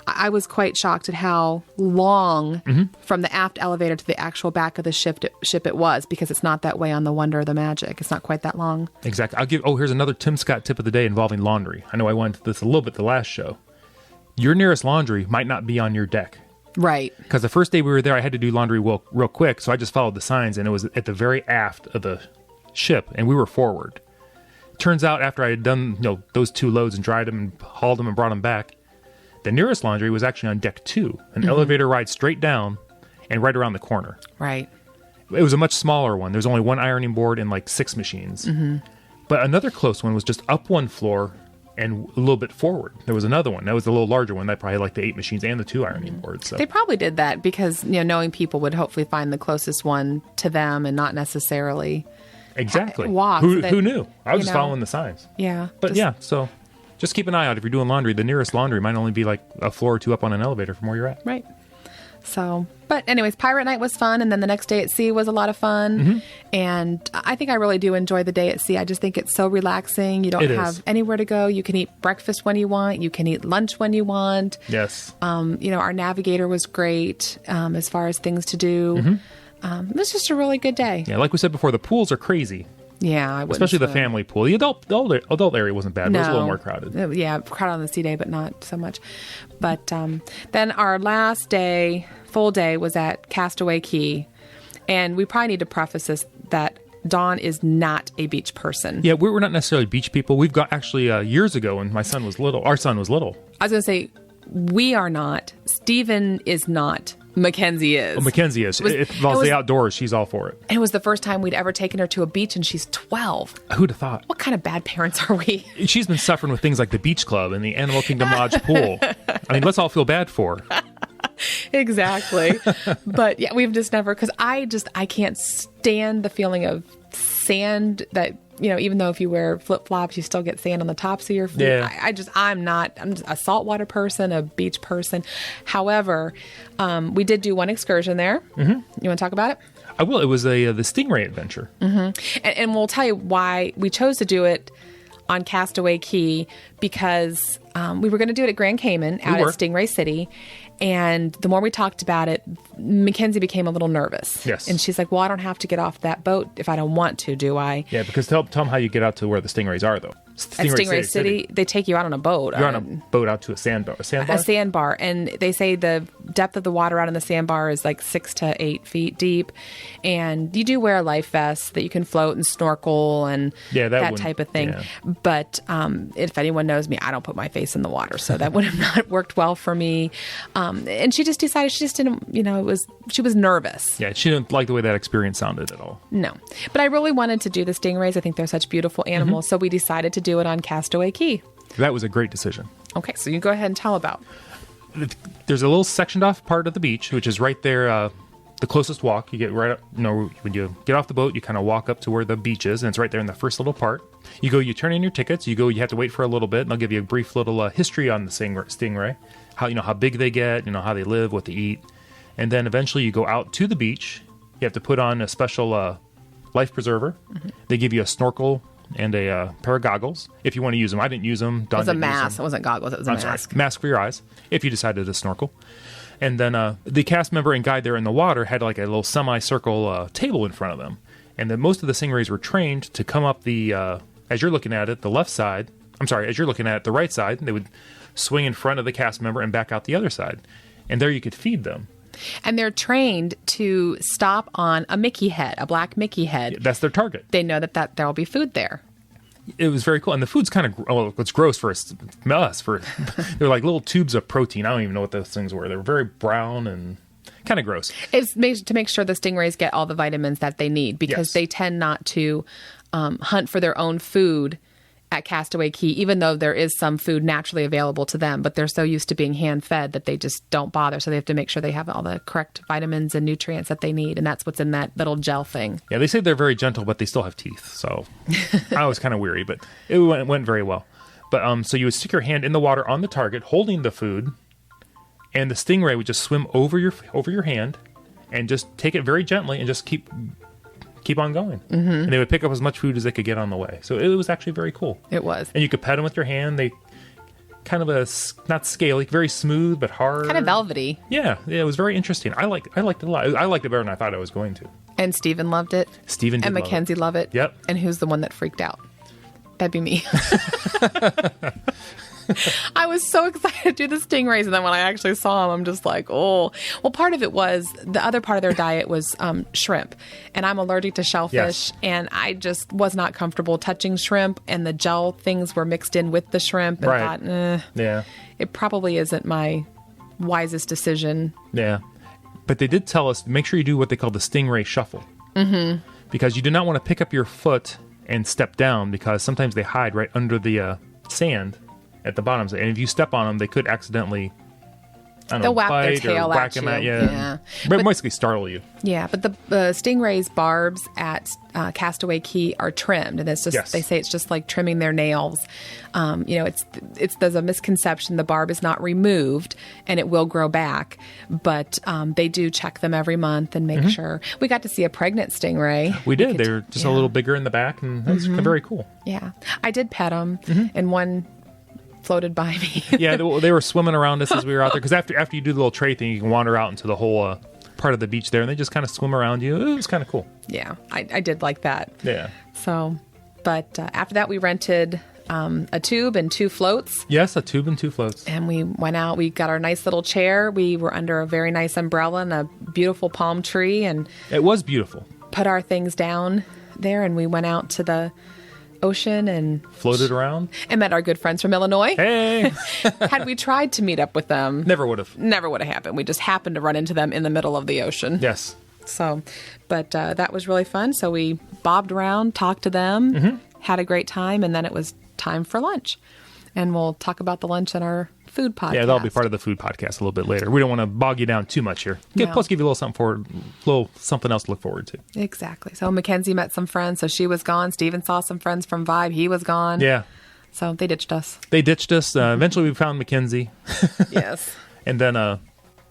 I was quite shocked at how long from the aft elevator to the actual back of the ship it was, because it's not that way on the Wonder or the Magic. It's not quite that long. Exactly. Here's another Tim Scott tip of the day involving laundry. I know I went into this a little bit the last show. Your nearest laundry might not be on your deck. Right. Because the first day we were there, I had to do laundry real quick, so I just followed the signs, and it was at the very aft of the ship, and we were forward. Turns out after I had done those 2 loads and dried them and hauled them and brought them back, the nearest laundry was actually on deck 2, an elevator ride straight down and right around the corner. Right. It was a much smaller one. There's only 1 ironing board and like 6 machines. But another close one was just up 1 floor and a little bit forward. There was another one. That was a little larger one. That probably had like the 8 machines and the 2 ironing boards. So. They probably did that because, knowing people would hopefully find the closest one to them and not necessarily exactly walk. Who that, knew? I was just following the signs. Yeah. But so just keep an eye out if you're doing laundry. The nearest laundry might only be like a floor or 2 up on an elevator from where you're at. Right. So, but anyways, Pirate Night was fun, and then the next day at sea was a lot of fun. And I think I really do enjoy the day at sea. I just think it's so relaxing. You don't have anywhere to go. You can eat breakfast when you want. You can eat lunch when you want. Yes. Our navigator was great as far as things to do. It was just a really good day. Yeah, like we said before, the pools are crazy. Yeah, I wouldn't especially the swim. family pool. The adult area wasn't bad, but it was a little more crowded. Yeah, crowded on the sea day, but not so much. But then our last day, full day, was at Castaway Cay. And we probably need to preface this that Dawn is not a beach person. Yeah, we're not necessarily beach people. We've got actually years ago when our son was little. I was going to say, we are not. Stephen is not. Mackenzie is. Oh, Mackenzie is. If involves the outdoors, she's all for it. It was the first time we'd ever taken her to a beach, and she's 12. Who'd have thought? What kind of bad parents are we? She's been suffering with things like the beach club and the Animal Kingdom Lodge pool. I mean, let's all feel bad for her. Exactly. But yeah, we've just never, because I can't stand the feeling of sand that, even though if you wear flip-flops, you still get sand on the tops of your feet. Yeah. I'm just a saltwater person, a beach person. However, we did do one excursion there. You want to talk about it? I will. It was the Stingray adventure. And we'll tell you why we chose to do it on Castaway Cay, because we were going to do it at Grand Cayman out at Stingray City. And the more we talked about it, Mackenzie became a little nervous. Yes. And she's like, well, I don't have to get off that boat if I don't want to, do I? Yeah, because tell them how you get out to where the Stingrays are, though. At Stingray City, they take you out on a boat. You're on a boat out to a sandbar. A sandbar. And they say the depth of the water out on the sandbar is like 6 to 8 feet deep. And you do wear a life vest that you can float and snorkel and that type of thing. Yeah. But if anyone knows me, I don't put my face in the water. So that would have not worked well for me. And she just decided she just didn't, she was nervous. Yeah, she didn't like the way that experience sounded at all. No. But I really wanted to do the stingrays. I think they're such beautiful animals. So we decided to do it on Castaway Cay. That was a great decision. Okay, so you go ahead and tell about. There's a little sectioned off part of the beach, which is right there, the closest walk. You get right up, when you get off the boat, you kind of walk up to where the beach is, and it's right there in the first little part. You turn in your tickets, you have to wait for a little bit, and they'll give you a brief little history on the stingray, how big they get, how they live, what they eat. And then eventually you go out to the beach. You have to put on a special life preserver. They give you a snorkel and a pair of goggles if you want to use them. I didn't use them. It was a mask. It wasn't goggles. It was a mask. Sorry. Mask for your eyes if you decided to snorkel. And then the cast member and guide there in the water had like a little semicircle table in front of them. And then most of the stingrays were trained to come up as you're looking at it, the left side. As you're looking at it, the right side, they would swing in front of the cast member and back out the other side. And there you could feed them. And they're trained to stop on a Mickey head, a black Mickey head. Yeah, that's their target. They know that there will be food there. It was very cool. And the food's kind of, it's gross for us. They're like little tubes of protein. I don't even know what those things were. They were very brown and kind of gross. It's to make sure the stingrays get all the vitamins that they need, because they tend not to hunt for their own food at Castaway Cay, even though there is some food naturally available to them, but they're so used to being hand-fed that they just don't bother. So they have to make sure they have all the correct vitamins and nutrients that they need, and that's what's in that little gel thing. Yeah, they say they're very gentle, but they still have teeth. So I was kind of weary, but it went very well. But so you would stick your hand in the water on the target, holding the food, and the stingray would just swim over your hand and just take it very gently and just keep on going. Mm-hmm. And they would pick up as much food as they could get on the way. So it was actually very cool. It was. And you could pet them with your hand. They kind of not scaly, very smooth but hard. Kind of velvety. Yeah, it was very interesting. I liked it a lot. I liked it better than I thought I was going to. And Stephen loved it. Stephen did and Mackenzie loved it. Yep. And who's the one that freaked out? That'd be me. I was so excited to do the stingrays, and then when I actually saw them, I'm just like, oh. Well, part of it was, the other part of their diet was shrimp, and I'm allergic to shellfish, and I just was not comfortable touching shrimp, and the gel things were mixed in with the shrimp, and thought, yeah, it probably isn't my wisest decision. Yeah. But they did tell us, make sure you do what they call the stingray shuffle. Mm-hmm. Because you do not want to pick up your foot and step down, because sometimes they hide right under the sand at the bottom. And if you step on them, they could accidentally, They'll whack their bite tail or whack at them you. at you. Yeah. But basically startle you. Yeah, but the stingray's barbs at Castaway Key are trimmed, and it's just they say it's just like trimming their nails. It's there's a misconception. The barb is not removed, and it will grow back, but they do check them every month and make sure. We got to see a pregnant stingray. We did. They were just a little bigger in the back, and that was very cool. Yeah, I did pet them, and one floated by me. Yeah, they were swimming around us as we were out there, because after you do the little tray thing, you can wander out into the whole part of the beach there, and they just kind of swim around you. It was kind of cool. Yeah, I did like that. Yeah. So, but after that, we rented a tube and 2 floats. Yes, a tube and 2 floats. And we went out. We got our nice little chair. We were under a very nice umbrella and a beautiful palm tree, and it was beautiful. Put our things down there, and we went out to the ocean and floated around and met our good friends from Illinois. Hey. Had we tried to meet up with them, never would have happened. We just happened to run into them in the middle of the ocean. Yes. So, but that was really fun. So we bobbed around, talked to them, had a great time, and then it was time for lunch. And we'll talk about the lunch in our food podcast. Yeah, that'll be part of the food podcast a little bit later. We don't want to bog you down too much here. No. Plus, give you a little something else to look forward to. Exactly. So Mackenzie met some friends, so she was gone. Steven saw some friends from Vibe. He was gone. Yeah. So they ditched us. Eventually, we found Mackenzie. Yes. And then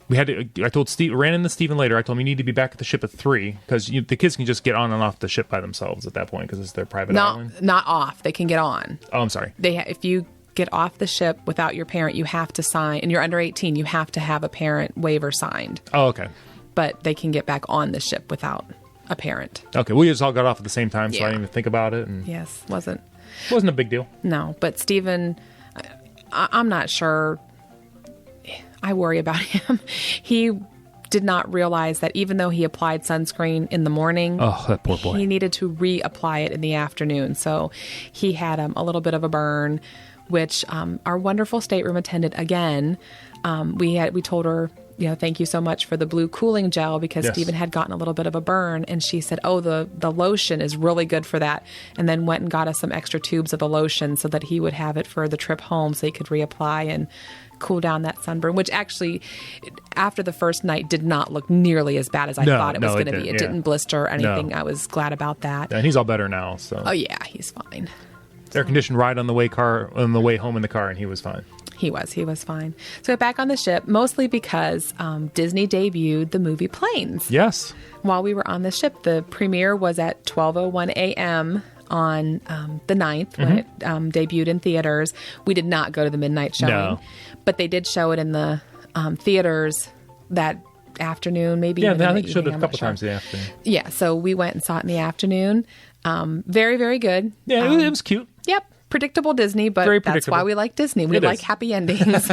we had to. I told Steve, ran into Steven later. I told him you need to be back at the ship at 3, because the kids can just get on and off the ship by themselves at that point, because it's their private island. Not off. They can get on. Oh, I'm sorry. If you get off the ship without your parent, you have to sign, and you're under 18, you have to have a parent waiver signed. Oh, okay. But they can get back on the ship without a parent. Okay, we just all got off at the same time, so Yeah. I didn't even think about it. And Yes, wasn't a big deal. No, but Steven, I'm not sure. I worry about him. He did not realize that even though he applied sunscreen in the morning, oh, that poor boy, he needed to reapply it in the afternoon. So he had a little bit of a burn, which our wonderful stateroom attendant, again, we told her, thank you so much for the blue cooling gel, because Stephen had gotten a little bit of a burn, and she said, oh, the lotion is really good for that, and then went and got us some extra tubes of the lotion so that he would have it for the trip home so he could reapply and cool down that sunburn, which actually, after the first night, did not look nearly as bad as I thought it was going to be. It didn't blister or anything. No. I was glad about that. Yeah, and he's all better now. So. Oh yeah, he's fine. Air conditioned ride on the way home in the car, and he was fine. He was fine. So back on the ship, mostly because Disney debuted the movie Planes. Yes. While we were on the ship, the premiere was at 12:01 a.m. on the 9th when it debuted in theaters. We did not go to the midnight showing, but they did show it in the theaters that afternoon, maybe. Yeah, I think they showed it a couple times in the afternoon. Yeah, so we went and saw it in the afternoon. Very, very good. Yeah, it was cute. Yep. Predictable Disney, but that's why we like Disney. We like happy endings.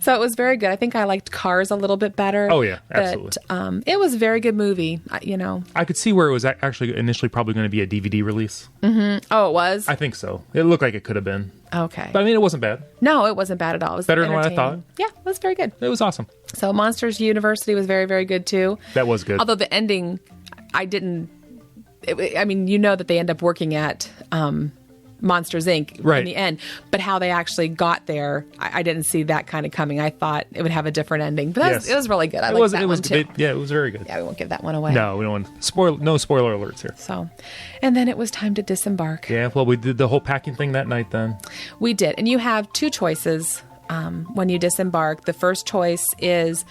So it was very good. I think I liked Cars a little bit better. Oh, yeah, absolutely. But it was a very good movie, I could see where it was actually initially probably going to be a DVD release. Mm-hmm. Oh, it was? I think so. It looked like it could have been. Okay. But I mean, it wasn't bad. No, it wasn't bad at all. It was better than what I thought. Yeah, it was very good. It was awesome. So Monsters University was very, very good, too. That was good. Although the ending, that they end up working at Monsters Inc. in the end, but how they actually got there, I didn't see that kind of coming. I thought it would have a different ending, but it was really good. I liked that one too. It was very good. Yeah, we won't give that one away. No, we don't want no spoiler alerts here. So, and then it was time to disembark. Yeah, well, we did the whole packing thing that night then. We did, and you have 2 choices when you disembark, the first choice is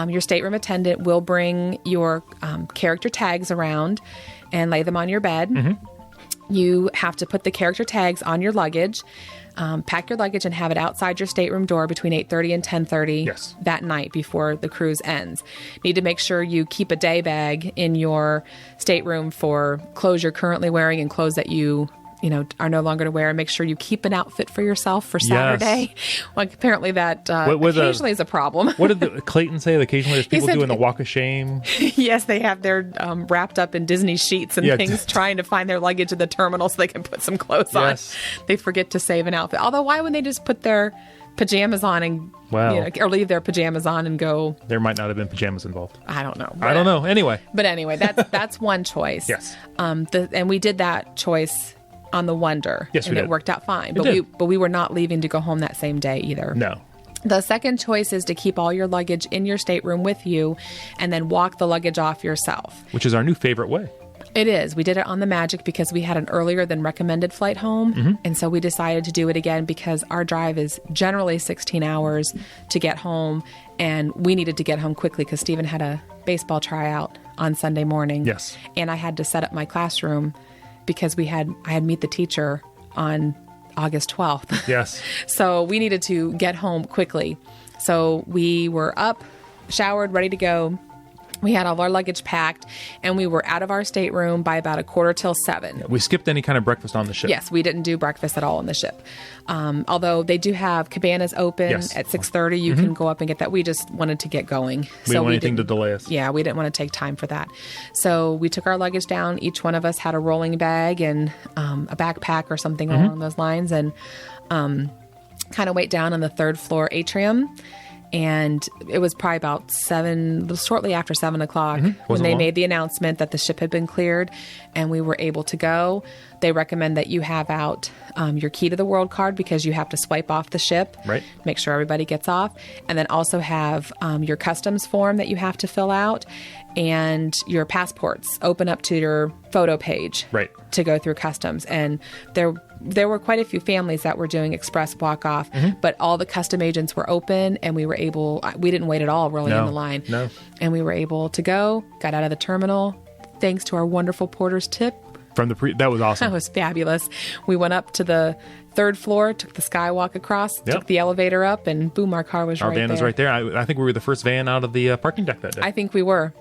your stateroom attendant will bring your character tags around and lay them on your bed. You have to put the character tags on your luggage, pack your luggage, and have it outside your stateroom door between 8:30 and 10:30 that night before the cruise ends. Need to make sure you keep a day bag in your stateroom for clothes you're currently wearing and clothes that you are no longer to wear, and make sure you keep an outfit for yourself for Saturday. Like apparently that occasionally is a problem. What did Clayton say? Occasionally there's people doing the walk of shame. Yes, they have their wrapped up in Disney sheets and things trying to find their luggage at the terminal so they can put some clothes on. They forget to save an outfit. Although why wouldn't they just put their pajamas on and or leave their pajamas on and go? There might not have been pajamas involved. I don't know. I don't know. Anyway, that's one choice. Yes. And we did that choice on the Wonder, and it worked out fine. But we were not leaving to go home that same day either. No. The second choice is to keep all your luggage in your stateroom with you and then walk the luggage off yourself. Which is our new favorite way. It is. We did it on the Magic because we had an earlier than recommended flight home. And so we decided to do it again because our drive is generally 16 hours to get home. And we needed to get home quickly because Stephen had a baseball tryout on Sunday morning. Yes. And I had to set up my classroom because I had meet the teacher on August 12th. Yes. So we needed to get home quickly. So we were up, showered, ready to go. We had all of our luggage packed, and we were out of our stateroom by about 6:45. We skipped any kind of breakfast on the ship. Yes, we didn't do breakfast at all on the ship. Although they do have cabanas open at 6:30. You can go up and get that. We just wanted to get going. We didn't want anything to delay us. Yeah, we didn't want to take time for that. So we took our luggage down. Each one of us had a rolling bag and a backpack or something along those lines, and kind of wait down on the third floor atrium. And it was probably about shortly after 7 o'clock when they made the announcement that the ship had been cleared and we were able to go. They recommend that you have out your key to the world card because you have to swipe off the ship, make sure everybody gets off, and then also have your customs form that you have to fill out and your passports open up to your photo page to go through customs. And there were quite a few families that were doing express walk-off, but all the custom agents were open and we didn't wait at all really in the line. No. And we were able to go, got out of the terminal, thanks to our wonderful porter's tip. That was awesome. That was fabulous. We went up to the third floor, took the skywalk across, took the elevator up, and boom, our car was right there. Our van was right there. I think we were the first van out of the parking deck that day. I think we were.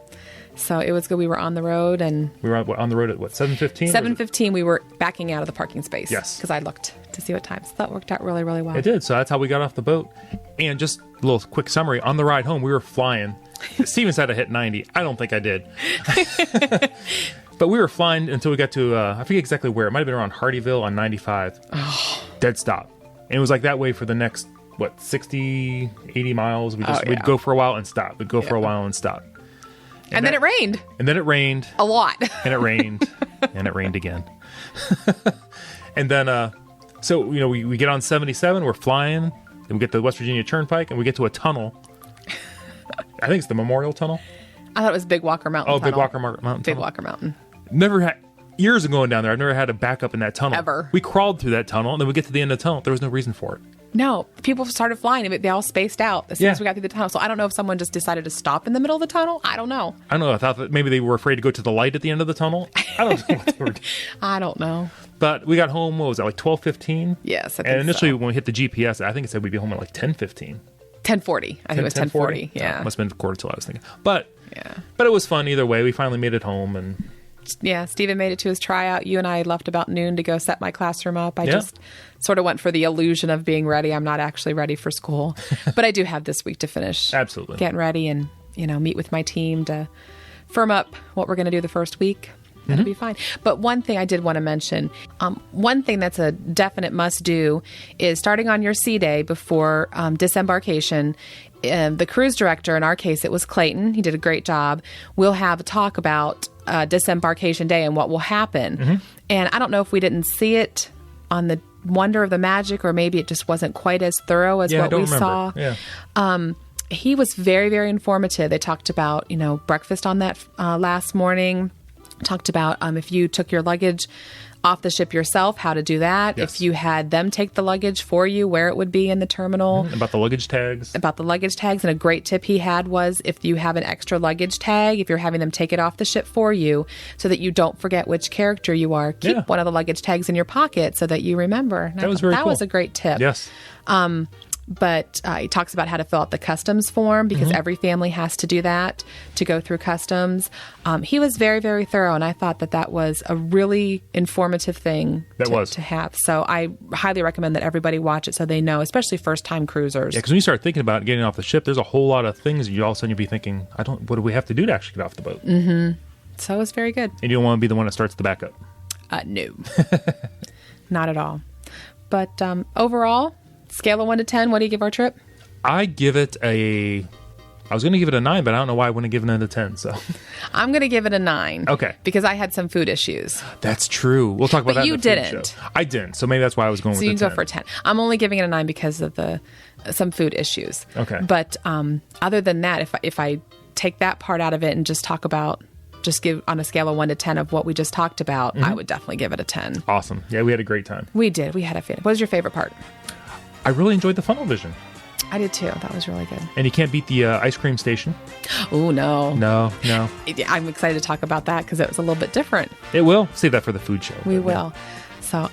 So it was good. We were on the road, and we were on the road at what, 7:15? 7:15. We were backing out of the parking space. Yes, because I looked to see what time. So that worked out really, really well. It did. So that's how we got off the boat. And just a little quick summary on the ride home, we were flying. Steven said I hit 90. I don't think I did. But we were flying until we got to I forget exactly where. It might have been around Hardyville on 95. Dead stop. And it was like that way for the next 60, 80 miles. We'd go for a while and stop. We'd go for a while and stop. And then it rained. And then it rained. A lot. And it rained. And it rained again. And then, so, we get on 77, we're flying, and we get to the West Virginia Turnpike, and we get to a tunnel. I think it's the Memorial Tunnel. I thought it was Big Walker Mountain Tunnel. Big Walker Mountain Big Walker Mountain. Never had, years of going down there, I've never had to back up in that tunnel. Ever. We crawled through that tunnel, and then we get to the end of the tunnel. There was no reason for it. No, people started flying. They all spaced out as soon as we got through the tunnel. So I don't know if someone just decided to stop in the middle of the tunnel. I don't know. I thought that maybe they were afraid to go to the light at the end of the tunnel. I don't know what they were doing. I don't know. But we got home, what was that, like 12:15? Yes, I think And initially so. when we hit the GPS, I think it said we'd be home at like 10:15. 10:40. I think it was 10:40. Yeah. Must have been quarter till I was thinking. But it was fun either way. We finally made it home. And yeah, Stephen made it to his tryout. You and I left about noon to go set my classroom up. I just sort of went for the illusion of being ready. I'm not actually ready for school. But I do have this week to finish absolutely getting ready and, meet with my team to firm up what we're going to do the first week. It'll be fine. But one thing I did want to mention, one thing that's a definite must do is starting on your sea day before disembarkation, the cruise director, in our case, it was Clayton. He did a great job. We'll have a talk about disembarkation day and what will happen. And I don't know if we didn't see it on the Wonder of the Magic, or maybe it just wasn't quite as thorough as what we saw. He was very, very informative. They talked about, breakfast on that last morning. Talked about if you took your luggage off the ship yourself, how to do that. Yes. If you had them take the luggage for you, where it would be in the terminal. About the luggage tags. About the luggage tags. And a great tip he had was if you have an extra luggage tag, if you're having them take it off the ship for you so that you don't forget which character you are, keep one of the luggage tags in your pocket so that you remember. And that was very cool. That was a great tip. Yes. But he talks about how to fill out the customs form because every family has to do that to go through customs. He was very, very thorough, and I thought that was a really informative thing to have. So I highly recommend that everybody watch it so they know, especially first-time cruisers. Yeah, because when you start thinking about getting off the ship, there's a whole lot of things you all of a sudden you'll be thinking, what do we have to do to actually get off the boat? Mm-hmm. So it was very good. And you don't want to be the one that starts the backup. No. Not at all. But overall, scale of 1 to 10, what do you give our trip? I give it I was going to give it a 9, but I don't know why I wouldn't give it a 10. So I'm going to give it a 9. Okay. Because I had some food issues. That's true. We'll talk about that in the food didn't. show. I didn't. So maybe that's why I was going with the 10. So you can go for a 10. I'm only giving it a 9 because of some food issues. Okay. But other than that, if I take that part out of it and just give on a scale of 1 to 10 of what we just talked about, I would definitely give it a 10. Awesome. Yeah, we had a great time. We did. We had a fan. What was your favorite part? I really enjoyed the funnel vision. I did too. That was really good. And you can't beat the ice cream station. Oh, no. No. I'm excited to talk about that because it was a little bit different. It will. Save that for the food show. We will. So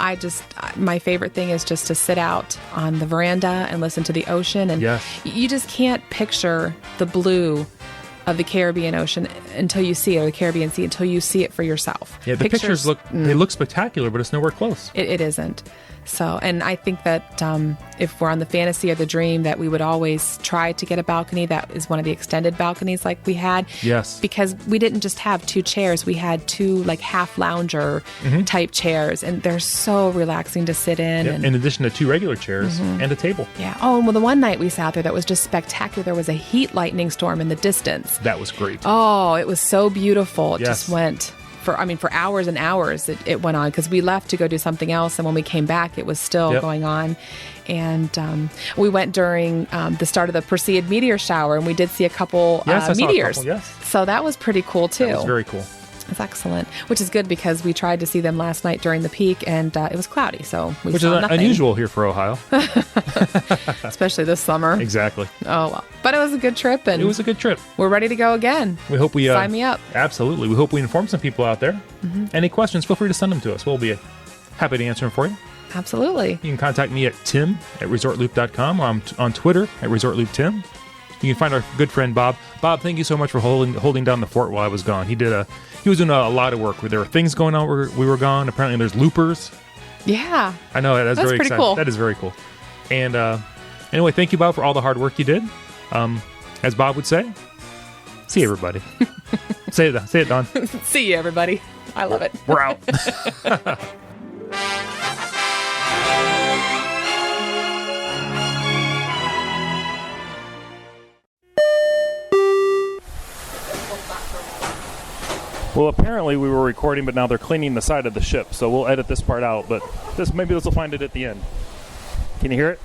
my favorite thing is just to sit out on the veranda and listen to the ocean. And you just can't picture the blue of the Caribbean Ocean until you see it, or the Caribbean Sea, until you see it for yourself. Yeah, the pictures look spectacular, but it's nowhere close. It isn't. So, and I think that if we're on the fantasy or the dream, that we would always try to get a balcony that is one of the extended balconies like we had. Yes. Because we didn't just have 2 chairs. We had 2 like half lounger type chairs, and they're so relaxing to sit in. Yep. And, in addition to 2 regular chairs and a table. Yeah. Oh, and the one night we sat there that was just spectacular. There was a heat lightning storm in the distance. That was great. Oh, it was so beautiful. It just went... For hours and hours it went on because we left to go do something else, and when we came back it was still going on. And we went during the start of the Perseid meteor shower, and we did see a couple meteors. Saw a couple, so that was pretty cool too. That was very cool. It's excellent, which is good because we tried to see them last night during the peak, and it was cloudy, so we which saw is nothing. Unusual here for Ohio. Especially this summer. Exactly. Oh, well. But it was a good trip, and it was a good trip. We're ready to go again. We hope we sign me up. Absolutely. We hope we inform some people out there. Any questions, feel free to send them to us. We'll be happy to answer them for you. Absolutely. You can contact me at tim@ResortLoop.com, or I'm on Twitter at ResortLoopTim. You can find our good friend Bob. Bob, thank you so much for holding down the fort while I was gone. He was doing a lot of work. There were things going on where we were gone. Apparently there's loopers. Yeah. I know. That's very pretty exciting. Cool. That is very cool. And anyway, thank you, Bob, for all the hard work you did. As Bob would say, see everybody. Say it, Don. See you, everybody. I love it. We're out. Well, apparently we were recording, but now they're cleaning the side of the ship, so we'll edit this part out, but maybe this will find it at the end. Can you hear it?